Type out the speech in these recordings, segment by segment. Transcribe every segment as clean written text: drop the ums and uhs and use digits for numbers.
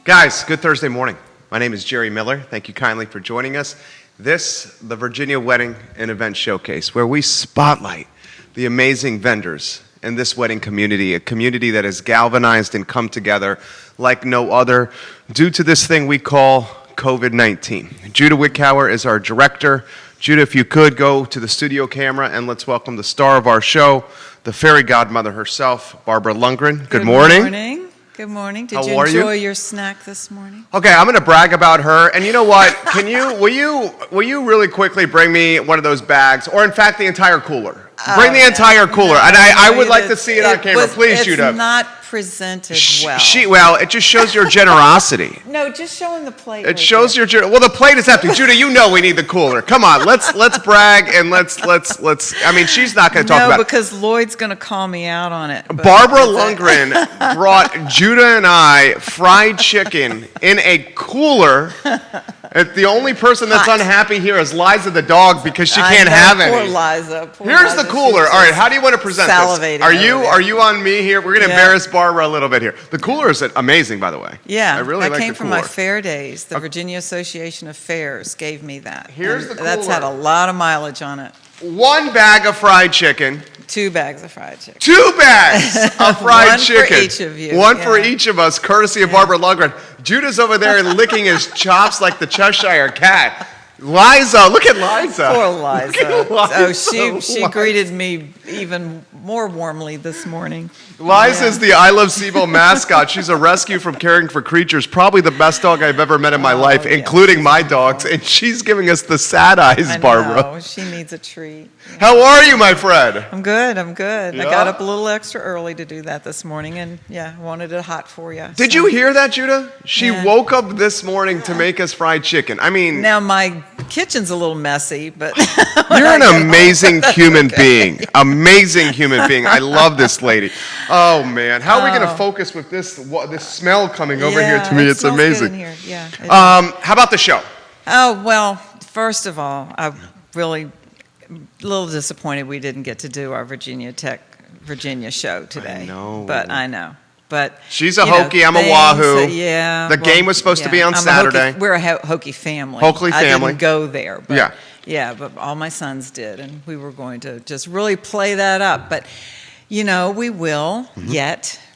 Guys, good Thursday morning. My name is Jerry Miller. Thank you kindly for joining us. This, the Virginia Wedding and Event Showcase, where we spotlight the amazing vendors in this wedding community, a community that has galvanized and come together like no other due to this thing we call COVID-19. Judah Wickhauer is our director. Judah, if you could go to the studio camera and let's welcome the star of our show, the fairy godmother herself, Barbara Lundgren. Good morning. Good morning. Did you enjoy your snack this morning? Okay, I'm going to brag about her. And you know what? Will you really quickly bring me one of those bags, or in fact the entire cooler? Bring the entire cooler, and I would like to see it on camera. Please, Judah. It's not presented well. Well, it just shows your generosity. No, just showing the plate. It shows your well. The plate is empty. Judah, you know we need the cooler. Come on, let's brag and let's. I mean, she's not going to talk about it. No, because Lloyd's going to call me out on it. Barbara Lundgren brought Judah and I fried chicken in a cooler. The only person that's unhappy here is Liza the dog because she can't have any. Poor Liza. Here's the cooler. All right, how do you want to present this? Are you on me here? We're going to embarrass Barbara a little bit here. The cooler is amazing, by the way. Yeah, I really like the cooler. That came from my fair days. The Virginia Association of Fairs gave me that. Here's the cooler. That's had a lot of mileage on it. 1 bag of fried chicken. 2 bags of fried chicken. 2 bags of fried chicken. One for each of you. One for each of us, courtesy of Barbara Lundgren. Judah's over there licking his chops like the Cheshire Cat. Liza, look at Liza. Poor Liza. Oh, she greeted me even more warmly this morning. Liza is the I Love SIBO mascot. She's a rescue from Caring for Creatures, probably the best dog I've ever met in my life, including my dogs. And she's giving us the sad eyes, Barbara. I know, she needs a treat. Yeah. How are you, my friend? I'm good. Yeah. I got up a little extra early to do that this morning, and wanted it hot for you. Did you hear that, Judah? She woke up this morning to make us fried chicken. I mean, now my kitchen's a little messy, but you're an amazing human being. Amazing human being. I love this lady. Oh man, how are we going to focus with this smell coming over here to me? It's amazing. Good in here. Yeah. How about the show? Oh well, first of all, I'm really a little disappointed we didn't get to do our Virginia show today. I know. But she's a Hokie, I'm a Wahoo. The game was supposed to be on Saturday. We're a Hokie family. Hokie family. I didn't go there. But but all my sons did, and we were going to just really play that up. But we will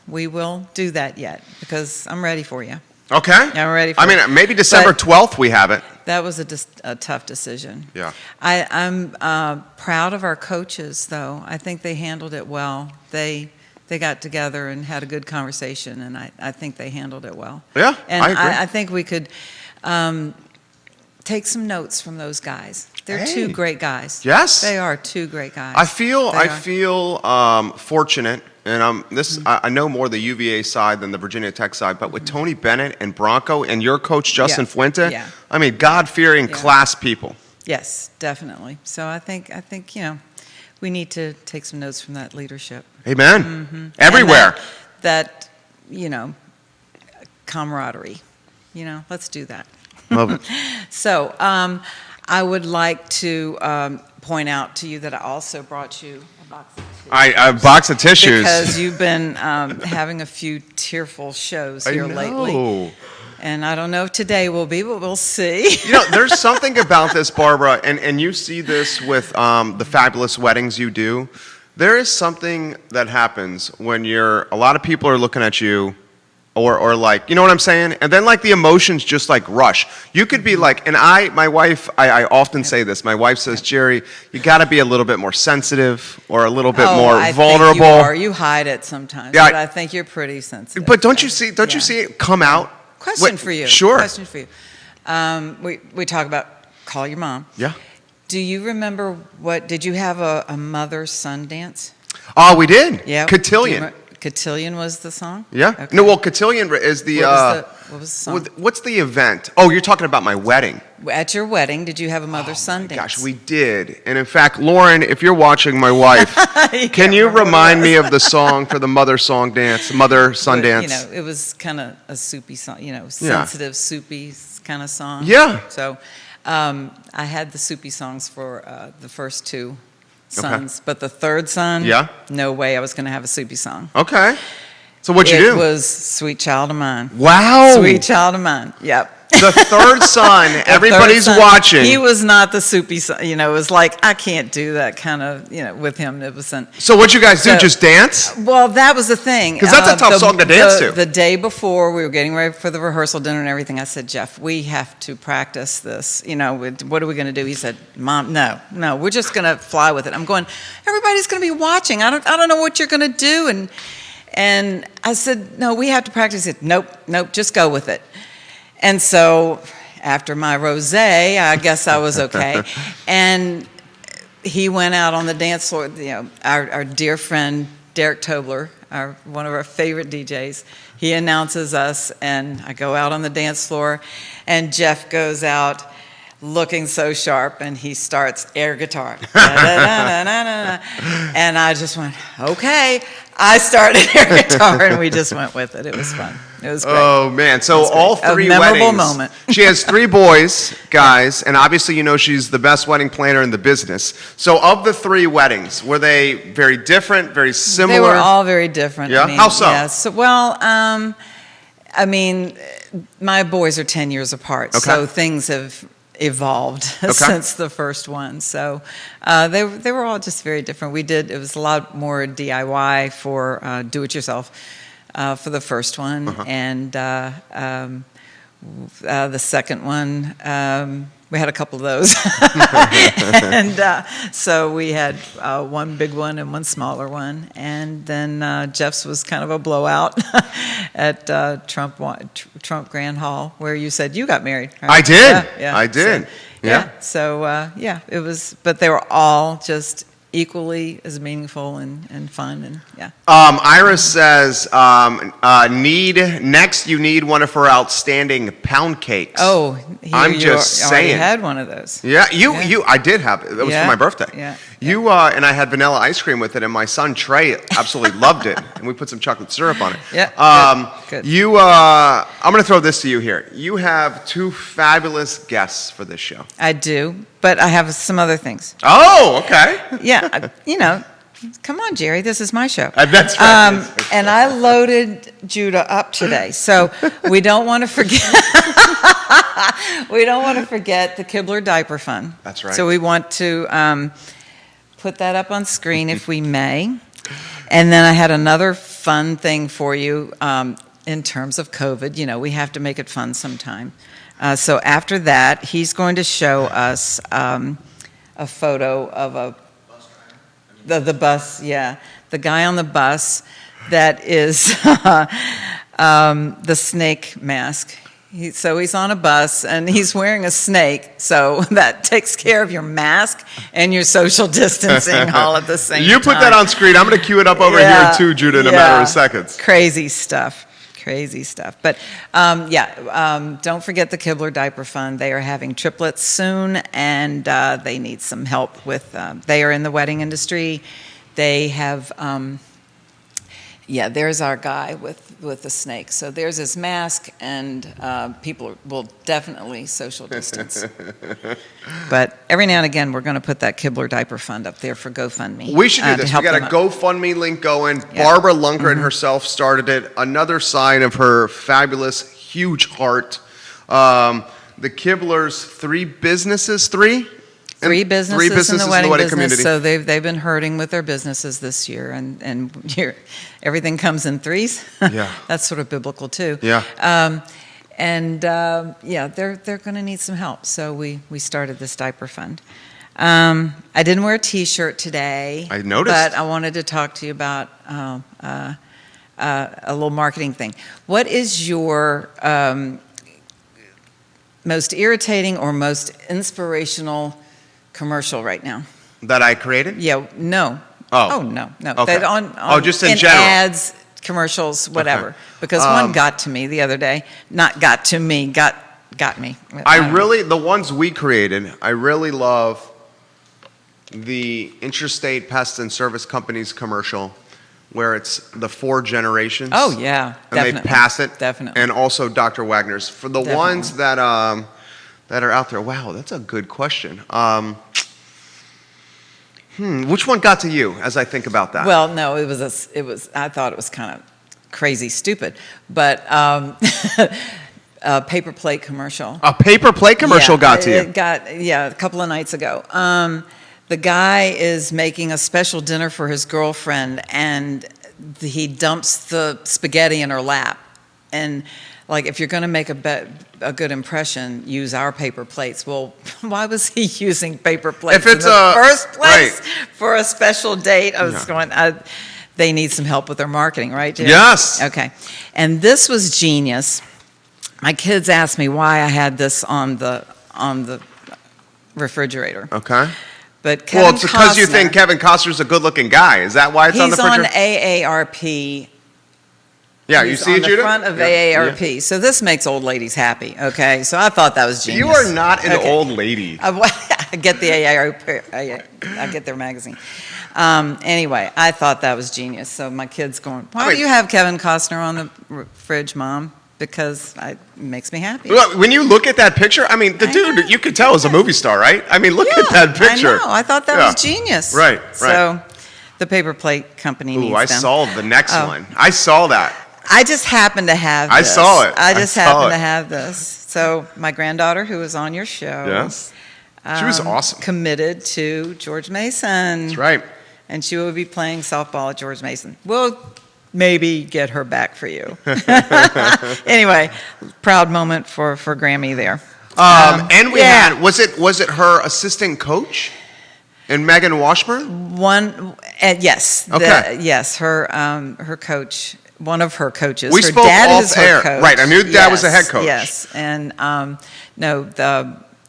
we will do that yet because I'm ready for you. Okay. I'm ready for you. Maybe December 12th we have it. That was a tough decision. Yeah. I'm proud of our coaches, though. I think they handled it well. They got together and had a good conversation, and I think they handled it well. Yeah, and I agree. I think we could take some notes from those guys. They're 2 great guys. Yes. They are 2 great guys. I feel fortunate, and I know more the UVA side than the Virginia Tech side, but with Tony Bennett and Bronco and your coach, Justin Fuente, I mean, God-fearing class people. Yes, definitely. So I think we need to take some notes from that leadership. Amen. Mm-hmm. Everywhere. And that camaraderie. Let's do that. Love it. So I would like to point out to you that I also brought you a box of tissues. A box of tissues. Because you've been having a few tearful shows here lately. And I don't know if today will be, but we'll see. There's something about this, Barbara, and you see this with the fabulous weddings you do. There is something that happens when a lot of people are looking at you, or like, you know what I'm saying? And then like the emotions just like rush. You could be like, and my wife, I often say this, my wife says, Jerry, you got to be a little bit more sensitive or a little bit more vulnerable. Think you are. You hide it sometimes, but I think you're pretty sensitive. But don't you see it come out? Question for you. Sure. Question for you. We talk about call your mom. Yeah. Do you remember did you have a mother-son dance? Oh, we did. Yeah. Cotillion. Cotillion was the song? Yeah. Okay. No, well, Cotillion is the... What was the song? What's the event? Oh, you're talking about my wedding. At your wedding, did you have a mother-son dance? Gosh, we did. And in fact, Lauren, if you're watching, my wife, can you remind me of the song for the mother-son dance? It was kind of a soupy song, sensitive, soupy kind of song. Yeah. So I had the soupy songs for the first 2 sons, but the third son, no way I was going to have a soupy song. Okay. So what'd you do? It was Sweet Child of Mine. Wow. Sweet Child of Mine. Yep. The third son, everybody's watching. He was not the soupy son. It was like, I can't do that kind of, with him. It wasn't. So what'd you guys do? Just dance? Well, that was the thing. Because that's a tough song to dance to. The day before, we were getting ready for the rehearsal dinner and everything. I said, Jeff, we have to practice this. What are we going to do? He said, Mom, no, we're just going to fly with it. I'm going, everybody's going to be watching. I don't know what you're going to do. And I said, no, we have to practice it. Nope, just go with it. And so after my rosé, I guess I was okay. And he went out on the dance floor. Our dear friend Derek Tobler, one of our favorite DJs, he announces us, and I go out on the dance floor, and Jeff goes out looking so sharp, and he starts air guitar. And I just went, okay. I started air guitar, and we just went with it. It was fun. It was great. Oh, man. So all three a memorable weddings. Moment. She has 3 boys, guys, and obviously she's the best wedding planner in the business. So of the 3 weddings, were they very different, very similar? They were all very different. Yeah? How so? Yeah. So, my boys are 10 years apart, so things have evolved since the first one. So they were all just very different. It was a lot more DIY for do-it-yourself for the first one. And the second one, we had a couple of those. And so we had one big one and one smaller one. And then Jeff's was kind of a blowout at Trump Grand Hall, where you said you got married. Right? I did. Yeah. I did. So it was, but they were all just equally as meaningful and fun, and Iris says, you need one of her outstanding pound cakes. Oh, I'm just saying. Already had one of those. Yeah, I did have it. It was for my birthday. Yeah. You and I had vanilla ice cream with it, and my son Trey absolutely loved it, and we put some chocolate syrup on it. Yeah. Good. I'm going to throw this to you here. You have 2 fabulous guests for this show. I do, but I have some other things. Oh, okay. Yeah, come on, Jerry, this is my show. That's right. And I loaded Judah up today, so we don't want to forget. We don't want to forget the Kibler Diaper Fund. That's right. So we want to put that up on screen if we may. And then I had another fun thing for you in terms of COVID. We have to make it fun sometime. So after that, he's going to show us a photo of the bus, the guy on the bus that is the snake mask. So he's on a bus, and he's wearing a snake, so that takes care of your mask and your social distancing all at the same time. You put that on screen. I'm going to cue it up over here too, Judah, in a matter of seconds. Crazy stuff. But don't forget the Kibler Diaper Fund. They are having triplets soon, and they need some help with. They are in the wedding industry. They have. There's our guy with the snake. So there's his mask, and people will definitely social distance. But every now and again, we're going to put that Kibler Diaper Fund up there for GoFundMe. We should do this. We got a GoFundMe link going. Yeah. Barbara Lundgren herself started it. Another sign of her fabulous, huge heart. The Kiblers, 3 businesses, 3 businesses in the wedding business. Community. So they've been hurting with their businesses this year, and everything comes in 3s. Yeah, that's sort of biblical too. Yeah, they're going to need some help. So we started this diaper fund. I didn't wear a T-shirt today. I noticed, but I wanted to talk to you about a little marketing thing. What is your most irritating or most inspirational commercial right now? That I created? Yeah, no. Oh, no. Okay. On just in general. Ads, commercials, whatever. Okay. Because one got to me the other day. Not got to me, got me. The ones we created, I really love the Interstate Pest and Service Companies commercial, where it's the 4 generations. Oh, yeah, and definitely. they pass it. Definitely. And also Dr. Wagner's. For the definitely. Ones that are out there, wow, that's a good question. Which one got to you as I think about that? Well, no, I thought it was kind of crazy stupid, but a paper plate commercial. A paper plate commercial got to you. It got, a couple of nights ago. The guy is making a special dinner for his girlfriend, and he dumps the spaghetti in her lap. And like, if you're going to make a good impression, use our paper plates. Well, why was he using paper plates if it's in the first place right. for a special date? I was going, they need some help with their marketing, right, Jim? Yes. Okay. And this was genius. My kids asked me why I had this on the refrigerator. Okay. But Kevin it's because you think Kevin Costner's a good-looking guy. Is that why it's on the refrigerator? He's on AARP. Yeah, you see it, Judah? He's on the front of AARP. Yeah. So this makes old ladies happy, okay? So I thought that was genius. You are not an old lady. I get the AARP. I get their magazine. Anyway, I thought that was genius. So my kid's going, why do you have Kevin Costner on the fridge, Mom? Because it makes me happy. Well, when you look at that picture, I mean, the dude, you could tell is a movie star, right? I mean, look at that picture. I know. I thought that was genius. Right. So the paper plate company needs them. I saw the next one. I saw that. I just happened to have this. I saw it. I just happened to have this. So my granddaughter, who was on your show. Yes. She was awesome. Committed to George Mason. That's right. And she will be playing softball at George Mason. We'll maybe get her back for you. Anyway, proud moment for Grammy there. And we had, was it her assistant coach? And Megan Washburn? Yes. Okay. Yes, her coach, one of her coaches. We her spoke dad off is air. her coach. Right, I knew Dad was the head coach. Yes, and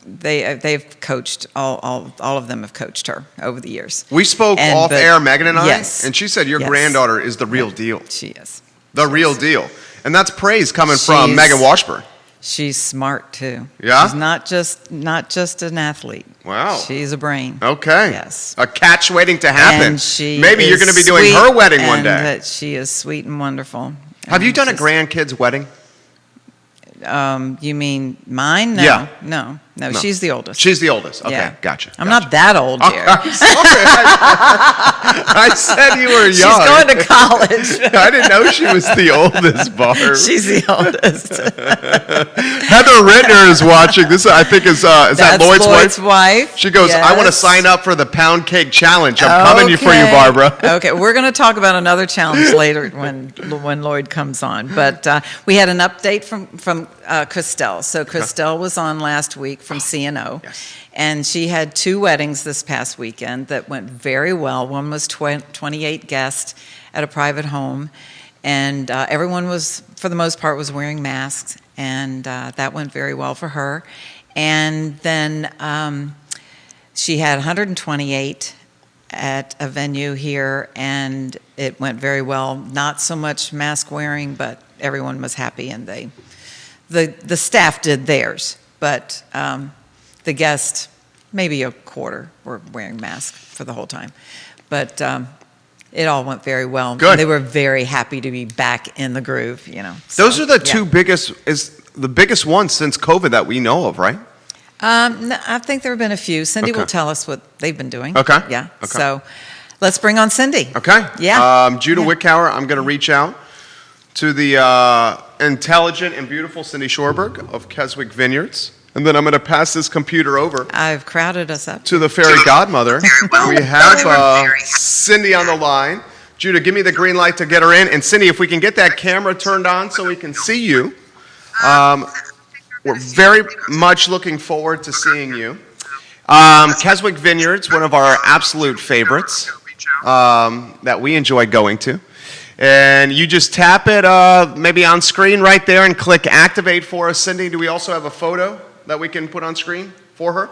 they've coached all of them have coached her over the years. We spoke off air, Megan and I, and she said your granddaughter is the real deal. She is. The real deal. And that's praise coming from Megan Washburn. She's smart too. Yeah? She's not just an athlete. Wow. She's a brain. Okay. Yes. A catch waiting to happen. And maybe you're going to be doing her wedding one day. That she is sweet and wonderful. Have you done a grandkid's wedding? You mean mine? No. Yeah. No. She's the oldest. She's the oldest. Okay, Yeah. gotcha. I'm not that old, Jerry. I'm sorry. I said you were young. She's going to college. I didn't know she was the oldest, Barb. She's the oldest. Heather Rittiner is watching. This, I think, is that Lloyd's wife? She goes, yes. I want to sign up for the pound cake challenge. I'm coming for you, Barbara. Okay, we're going to talk about another challenge later when Lloyd comes on. But we had an update from Christelle. So Christelle was on last week from CNO. Yes. And she had 2 weddings this past weekend that went very well. One was 28 guests at a private home. And everyone was, for the most part, was wearing masks. And that went very well for her. And then she had 128 at a venue here, and it went very well. Not so much mask wearing, but everyone was happy, and the staff did theirs. But the guests, maybe a quarter, were wearing masks for the whole time. But it all went very well. Good. They were very happy to be back in the groove, Those are the two biggest, the biggest ones since COVID that we know of, right? No, I think there have been a few. Cindy will tell us what they've been doing. Okay. Yeah. Okay. So let's bring on Cindy. Okay. Yeah. Judah Wickhauer, I'm going to reach out to the intelligent and beautiful Cindy Schornberg of Keswick Vineyards. And then I'm going to pass this computer over. I've crowded us up. To the fairy godmother. We have Cindy on the line. Judah, give me the green light to get her in. And Cindy, if we can get that camera turned on so we can see you. We're very much looking forward to seeing you. Keswick Vineyards, one of our absolute favorites that we enjoy going to. And you just tap it maybe on screen right there and click activate for us. Cindy, do we also have a photo that we can put on screen for her?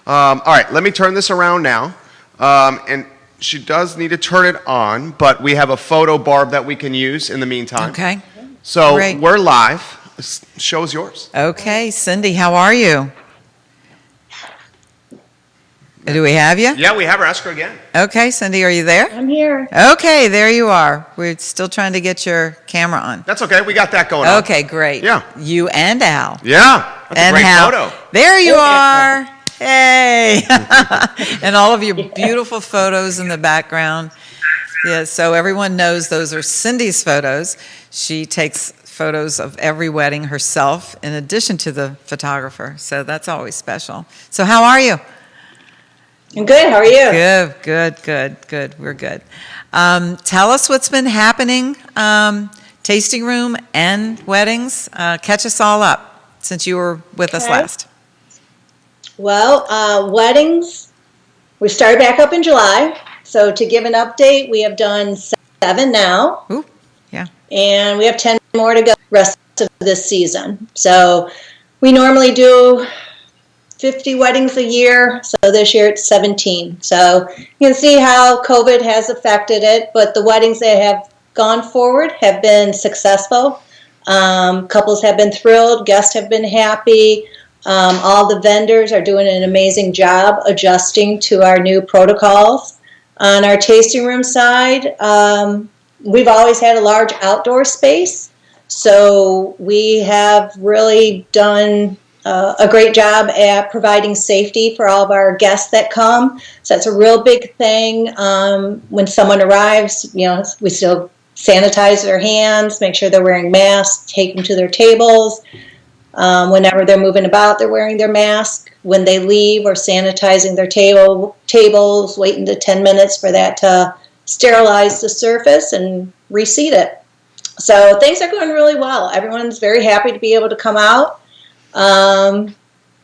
All right, let me turn this around now. And she does need to turn it on, but we have a photo, Barb, that we can use in the meantime. Okay. So Great. we're live. This show's yours. Okay, Cindy, how are you? Do we have you? Yeah, we have her. Ask her again. Okay, Cindy, are you there? I'm here. Okay, there you are. We're still trying to get your camera on. That's okay. We got that going on. Okay, great. Yeah. You and Al. Yeah. That's And a great Hal. photo. There you are. Hey. And all of your beautiful photos in the background. Yeah, so everyone knows those are Cindy's photos. She takes photos of every wedding herself in addition to the photographer. So that's always special. So how are you? I'm good. How are you? Good. We're good. Tell us what's been happening, tasting room and weddings. Catch us all up since you were with us last. Well, weddings, we started back up in July. So to give an update, we have done 7 now. Ooh, yeah. And we have 10 more to go the rest of this season. So we normally do 50 weddings a year. So this year it's 17. So you can see how COVID has affected it. But the weddings that have gone forward have been successful. Couples have been thrilled. Guests have been happy. All the vendors are doing an amazing job adjusting to our new protocols. On our tasting room side, we've always had a large outdoor space, so we have really done a great job at providing safety for all of our guests that come. So that's a real big thing. When someone arrives, we still sanitize their hands, make sure they're wearing masks, take them to their tables. Whenever they're moving about, they're wearing their mask. When they leave, we're sanitizing their tables, waiting to 10 minutes for that to sterilize the surface and reseat it. So things are going really well. Everyone's very happy to be able to come out. And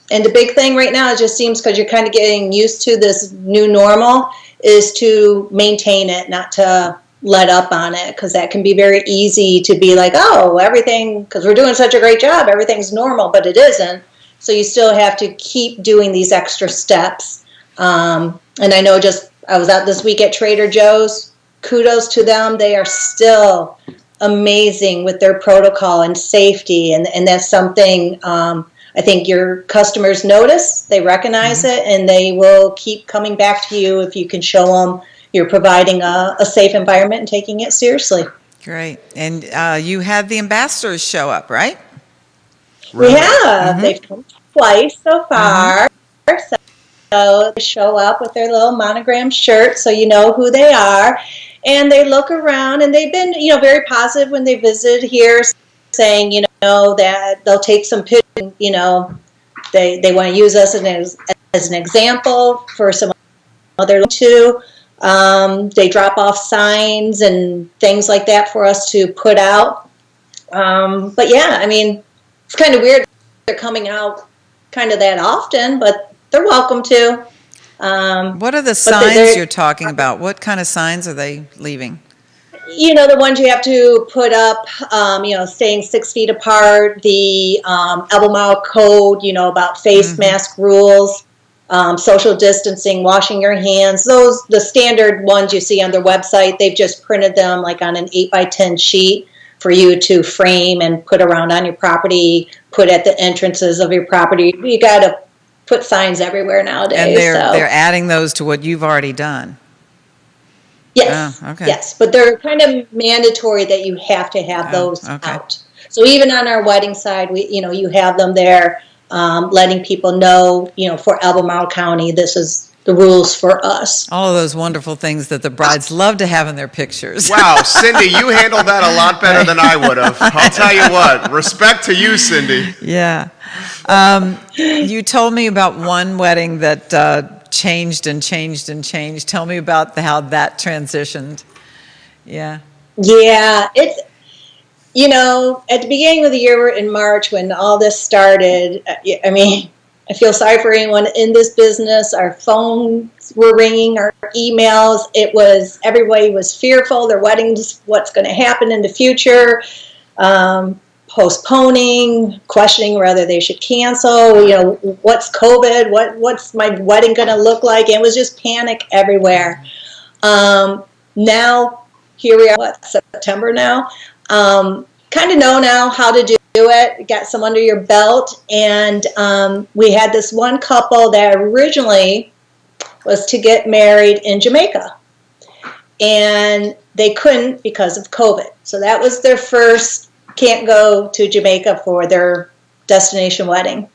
the big thing right now, it just seems because you're kind of getting used to this new normal, is to maintain it, not to let up on it, because that can be very easy to be like, oh, everything, because we're doing such a great job, everything's normal, but it isn't. So you still have to keep doing these extra steps. And I know I was out this week at Trader Joe's. Kudos to them. They are still amazing with their protocol and safety. And that's something I think your customers notice, they recognize it, and they will keep coming back to you if you can show them you're providing a safe environment and taking it seriously. Great. And you had the ambassadors show up, right? We have. Mm-hmm. They've come twice so far. Mm-hmm. So they show up with their little monogram shirts so you know who they are. And they look around, and they've been, very positive when they visit here, saying, that they'll take some pictures, they want to use us as an example for some other too. They drop off signs and things like that for us to put out. But yeah, it's kind of weird they're coming out kind of that often, but they're welcome to. What are the signs you're talking about? What kind of signs are they leaving? The ones you have to put up, staying 6 feet apart, the elbow mile code, about face mask rules. Social distancing, washing your hands, the standard ones you see on their website. They've just printed them like on an 8x10 sheet for you to frame and put around on your property, put at the entrances of your property. You got to put signs everywhere nowadays. And they're adding those to what you've already done. Yes. Oh, okay. Yes, but they're kind of mandatory that you have to have those out. So even on our wedding side, you have them there. Letting people know, for Albemarle County, this is the rules for us. All of those wonderful things that the brides love to have in their pictures. Wow, Cindy, you handled that a lot better than I would have. I'll tell you what, respect to you, Cindy. Yeah. You told me about one wedding that changed and changed and changed. Tell me about how that transitioned. Yeah. Yeah, it's... at the beginning of the year in March when all this started, I feel sorry for anyone in this business. Our phones were ringing, our emails. Everybody was fearful. Their weddings, what's going to happen in the future, postponing, questioning whether they should cancel. What's COVID? What's my wedding going to look like? And it was just panic everywhere. Now, here we are, September now. Kind of know now how to do it, got some under your belt, and we had this one couple that originally was to get married in Jamaica, and they couldn't because of COVID. So that was their first, can't go to Jamaica for their destination wedding.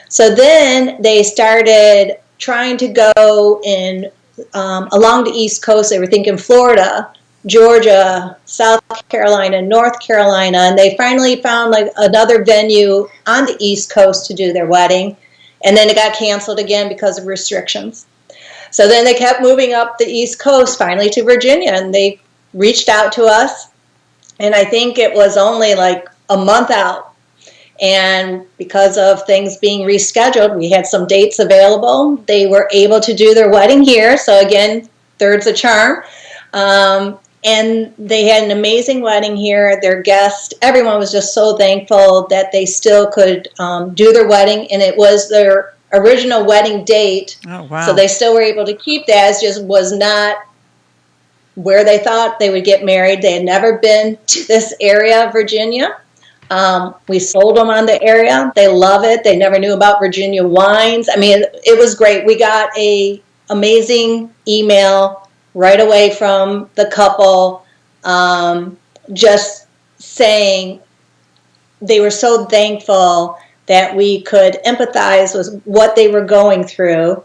So then they started trying to go in along the East Coast. They were thinking Florida Georgia, South Carolina, North Carolina, and they finally found like another venue on the East Coast to do their wedding, and then it got canceled again because of restrictions. So then they kept moving up the East Coast, finally to Virginia, and they reached out to us, and I think it was only like a month out. And because of things being rescheduled, we had some dates available. They were able to do their wedding here. So again, third's a charm. And they had an amazing wedding here. Their guests, everyone was just so thankful that they still could do their wedding. And it was their original wedding date. Oh, wow. So they still were able to keep that. It just was not where they thought they would get married. They had never been to this area of Virginia. We sold them on the area. They love it. They never knew about Virginia wines. I mean, it was great. We got a amazing email right away from the couple, just saying they were so thankful that we could empathize with what they were going through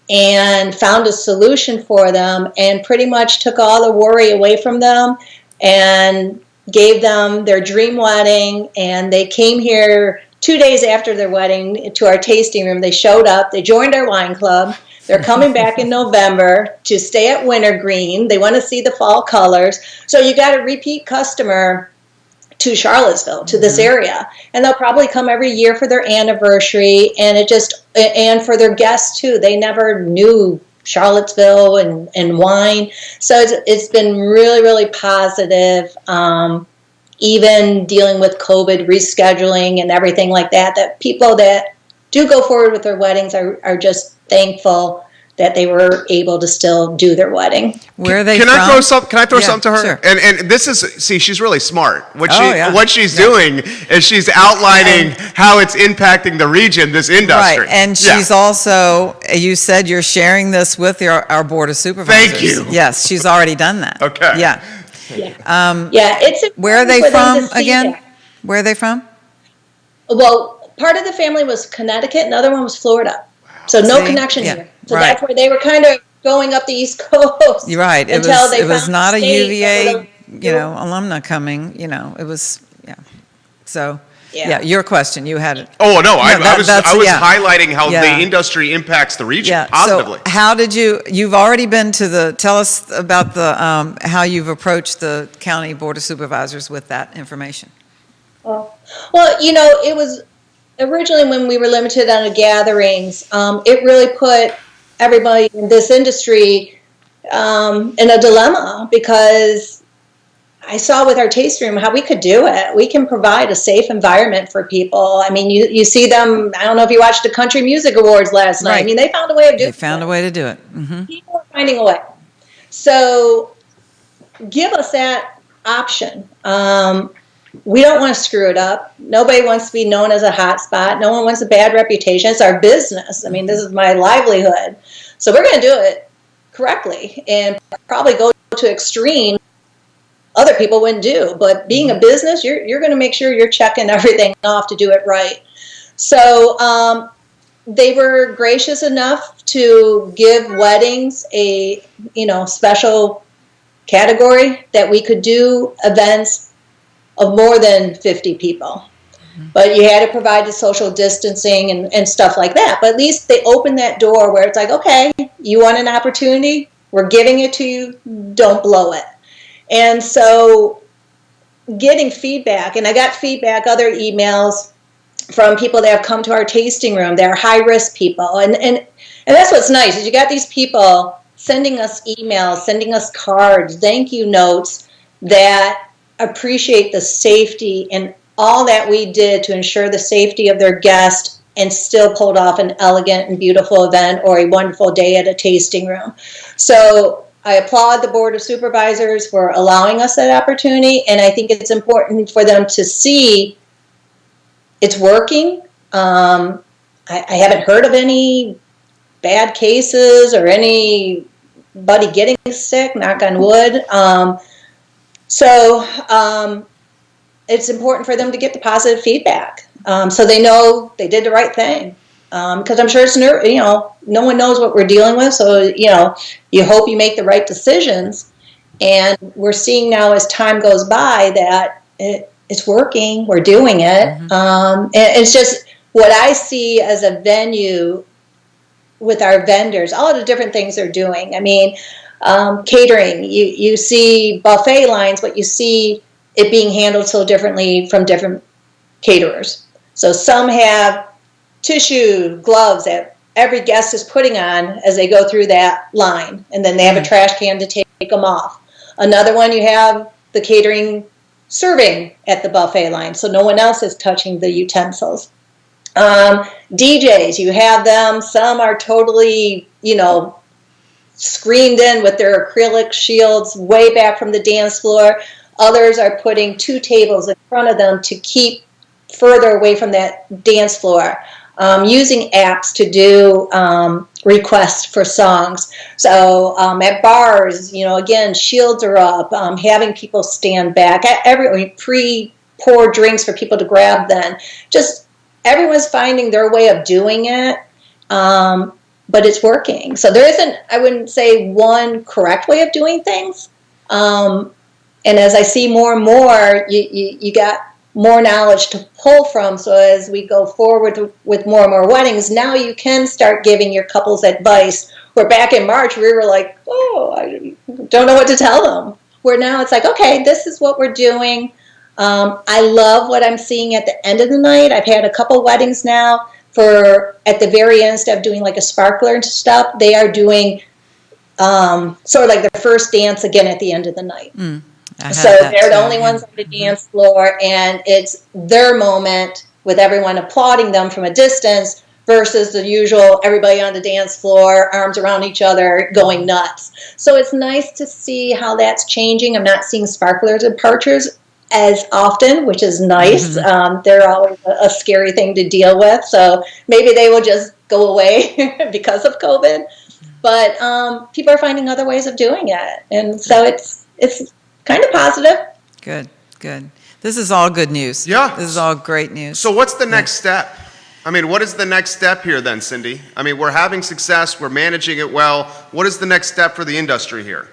and found a solution for them and pretty much took all the worry away from them and gave them their dream wedding. And they came here 2 days after their wedding to our tasting room. They showed up. They joined our wine club. They're coming back in November to stay at Wintergreen. They want to see the fall colors. So you got a repeat customer to Charlottesville, to this area. And they'll probably come every year for their anniversary, and for their guests too. They never knew Charlottesville and wine. So it's been really, really positive, even dealing with COVID, rescheduling and everything like that, that people that do go forward with their weddings are just thankful that they were able to still do their wedding. Where are they Can from? I throw something to her? Sure. And this is, see, she's really smart. What she's Yeah. doing is she's outlining how it's impacting the region, this industry. Right, and she's also, you said you're sharing this with our Board of Supervisors. Thank you. Yes, she's already done that. Okay. Yeah. It's Where are they important for them from to see again? that. Where are they from? Well, part of the family was Connecticut, and the other one was Florida. So no See? connection Yeah. here. So Right. that's where they were kind of going up the East Coast. You're right. It until they was found not a state UVA, that would- alumna coming. It was, yeah. So, Yeah. your question, you had it. Oh, no, I was yeah. highlighting how Yeah. the industry impacts the region Yeah. positively. So how did you've already been to tell us about how you've approached the County Board of Supervisors with that information. Well, it was originally when we were limited on the gatherings, it really put everybody in this industry in a dilemma, because I saw with our tasting room how we could do it. We can provide a safe environment for people. I mean, you see them, I don't know if you watched the Country Music Awards last night. Right. I mean, they found a way of doing it. They found a way to do it. Mm-hmm. People are finding a way. So give us that option. We don't want to screw it up. Nobody wants to be known as a hot spot. No one wants a bad reputation. It's our business. I mean, this is my livelihood. So we're going to do it correctly and probably go to extreme other people wouldn't do. But being a business, you're going to make sure you're checking everything off to do it right. So they were gracious enough to give weddings a special category that we could do events of more than 50 people. But you had to provide the social distancing and stuff like that. But at least they opened that door where it's like, okay, you want an opportunity? We're giving it to you. Don't blow it. And so getting feedback, and I got feedback, other emails from people that have come to our tasting room. They're high-risk people. And that's what's nice, is you got these people sending us emails, sending us cards, thank you notes that appreciate the safety and all that we did to ensure the safety of their guests and still pulled off an elegant and beautiful event or a wonderful day at a tasting room. So I applaud the Board of Supervisors for allowing us that opportunity, and I think it's important for them to see it's working. I haven't heard of any bad cases or anybody getting sick, knock on wood. So it's important for them to get the positive feedback, so they know they did the right thing. Because I'm sure it's no one knows what we're dealing with, so you hope you make the right decisions. And we're seeing now as time goes by that it's working. We're doing it. And it's just what I see as a venue with our vendors, all of the different things they're doing. I mean, catering, you see buffet lines, but you see it being handled so differently from different caterers. So some have tissue gloves that every guest is putting on as they go through that line, and then they have a trash can to take them off. Another one, you have the catering serving at the buffet line, so no one else is touching the utensils. DJs, you have them, some are totally, screened in with their acrylic shields way back from the dance floor. Others are putting 2 tables in front of them to keep further away from that dance floor. Using apps to do requests for songs. So at bars, again, shields are up, having people stand back. Pre-pour drinks for people to grab then. Just everyone's finding their way of doing it, but it's working. So there isn't, I wouldn't say, one correct way of doing things. And as I see more and more, you got more knowledge to pull from. So as we go forward with more and more weddings, now you can start giving your couples advice. Where back in March, we were like, I don't know what to tell them. Where now it's like, okay, this is what we're doing. I love what I'm seeing at the end of the night. I've had a couple weddings now at the very end, instead of doing like a sparkler and stuff, they are doing sort of like their first dance again at the end of the night. So they're the only ones on the dance floor, and it's their moment with everyone applauding them from a distance versus the usual everybody on the dance floor, arms around each other, going nuts. So it's nice to see how that's changing. I'm not seeing sparklers and departures as often, which is nice. They're always a scary thing to deal with. So maybe they will just go away because of COVID. But people are finding other ways of doing it. And so it's kind of positive. Good. This is all good news. Yeah. This is all great news. So what's the next step? I mean, what is the next step here then, Cindy? I mean, we're having success. We're managing it well. What is the next step for the industry here?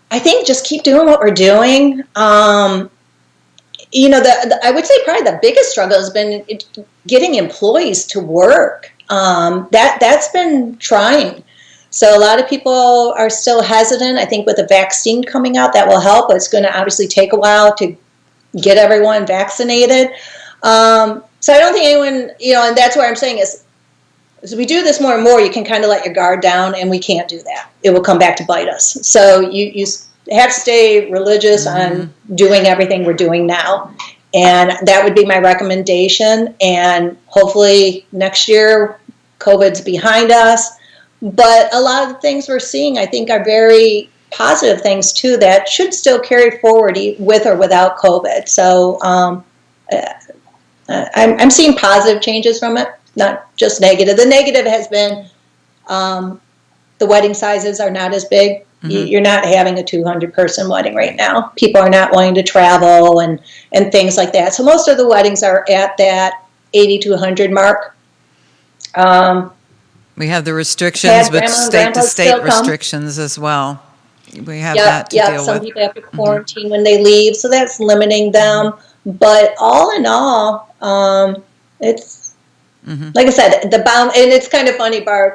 I think just keep doing what we're doing. I would say probably the biggest struggle has been getting employees to work. That's been trying. So a lot of people are still hesitant. I think with the vaccine coming out, that will help, but it's going to obviously take a while to get everyone vaccinated. So I don't think anyone, and that's what I'm saying is, as we do this more and more, you can kind of let your guard down, and we can't do that. It will come back to bite us. So you have to stay religious on doing everything we're doing now. And that would be my recommendation. And hopefully next year, COVID's behind us. But a lot of the things we're seeing, I think, are very positive things, too, that should still carry forward with or without COVID. So I'm seeing positive changes from it, not just negative. The negative has been the wedding sizes are not as big. You're not having a 200-person wedding right now. People are not wanting to travel and things like that. So most of the weddings are at that 80 to 100 mark. We have the restrictions, but state-to-state restrictions as well. We have that to deal with. Some people have to quarantine when they leave, so that's limiting them. But all in all, it's, like I said, and it's kind of funny, Barb,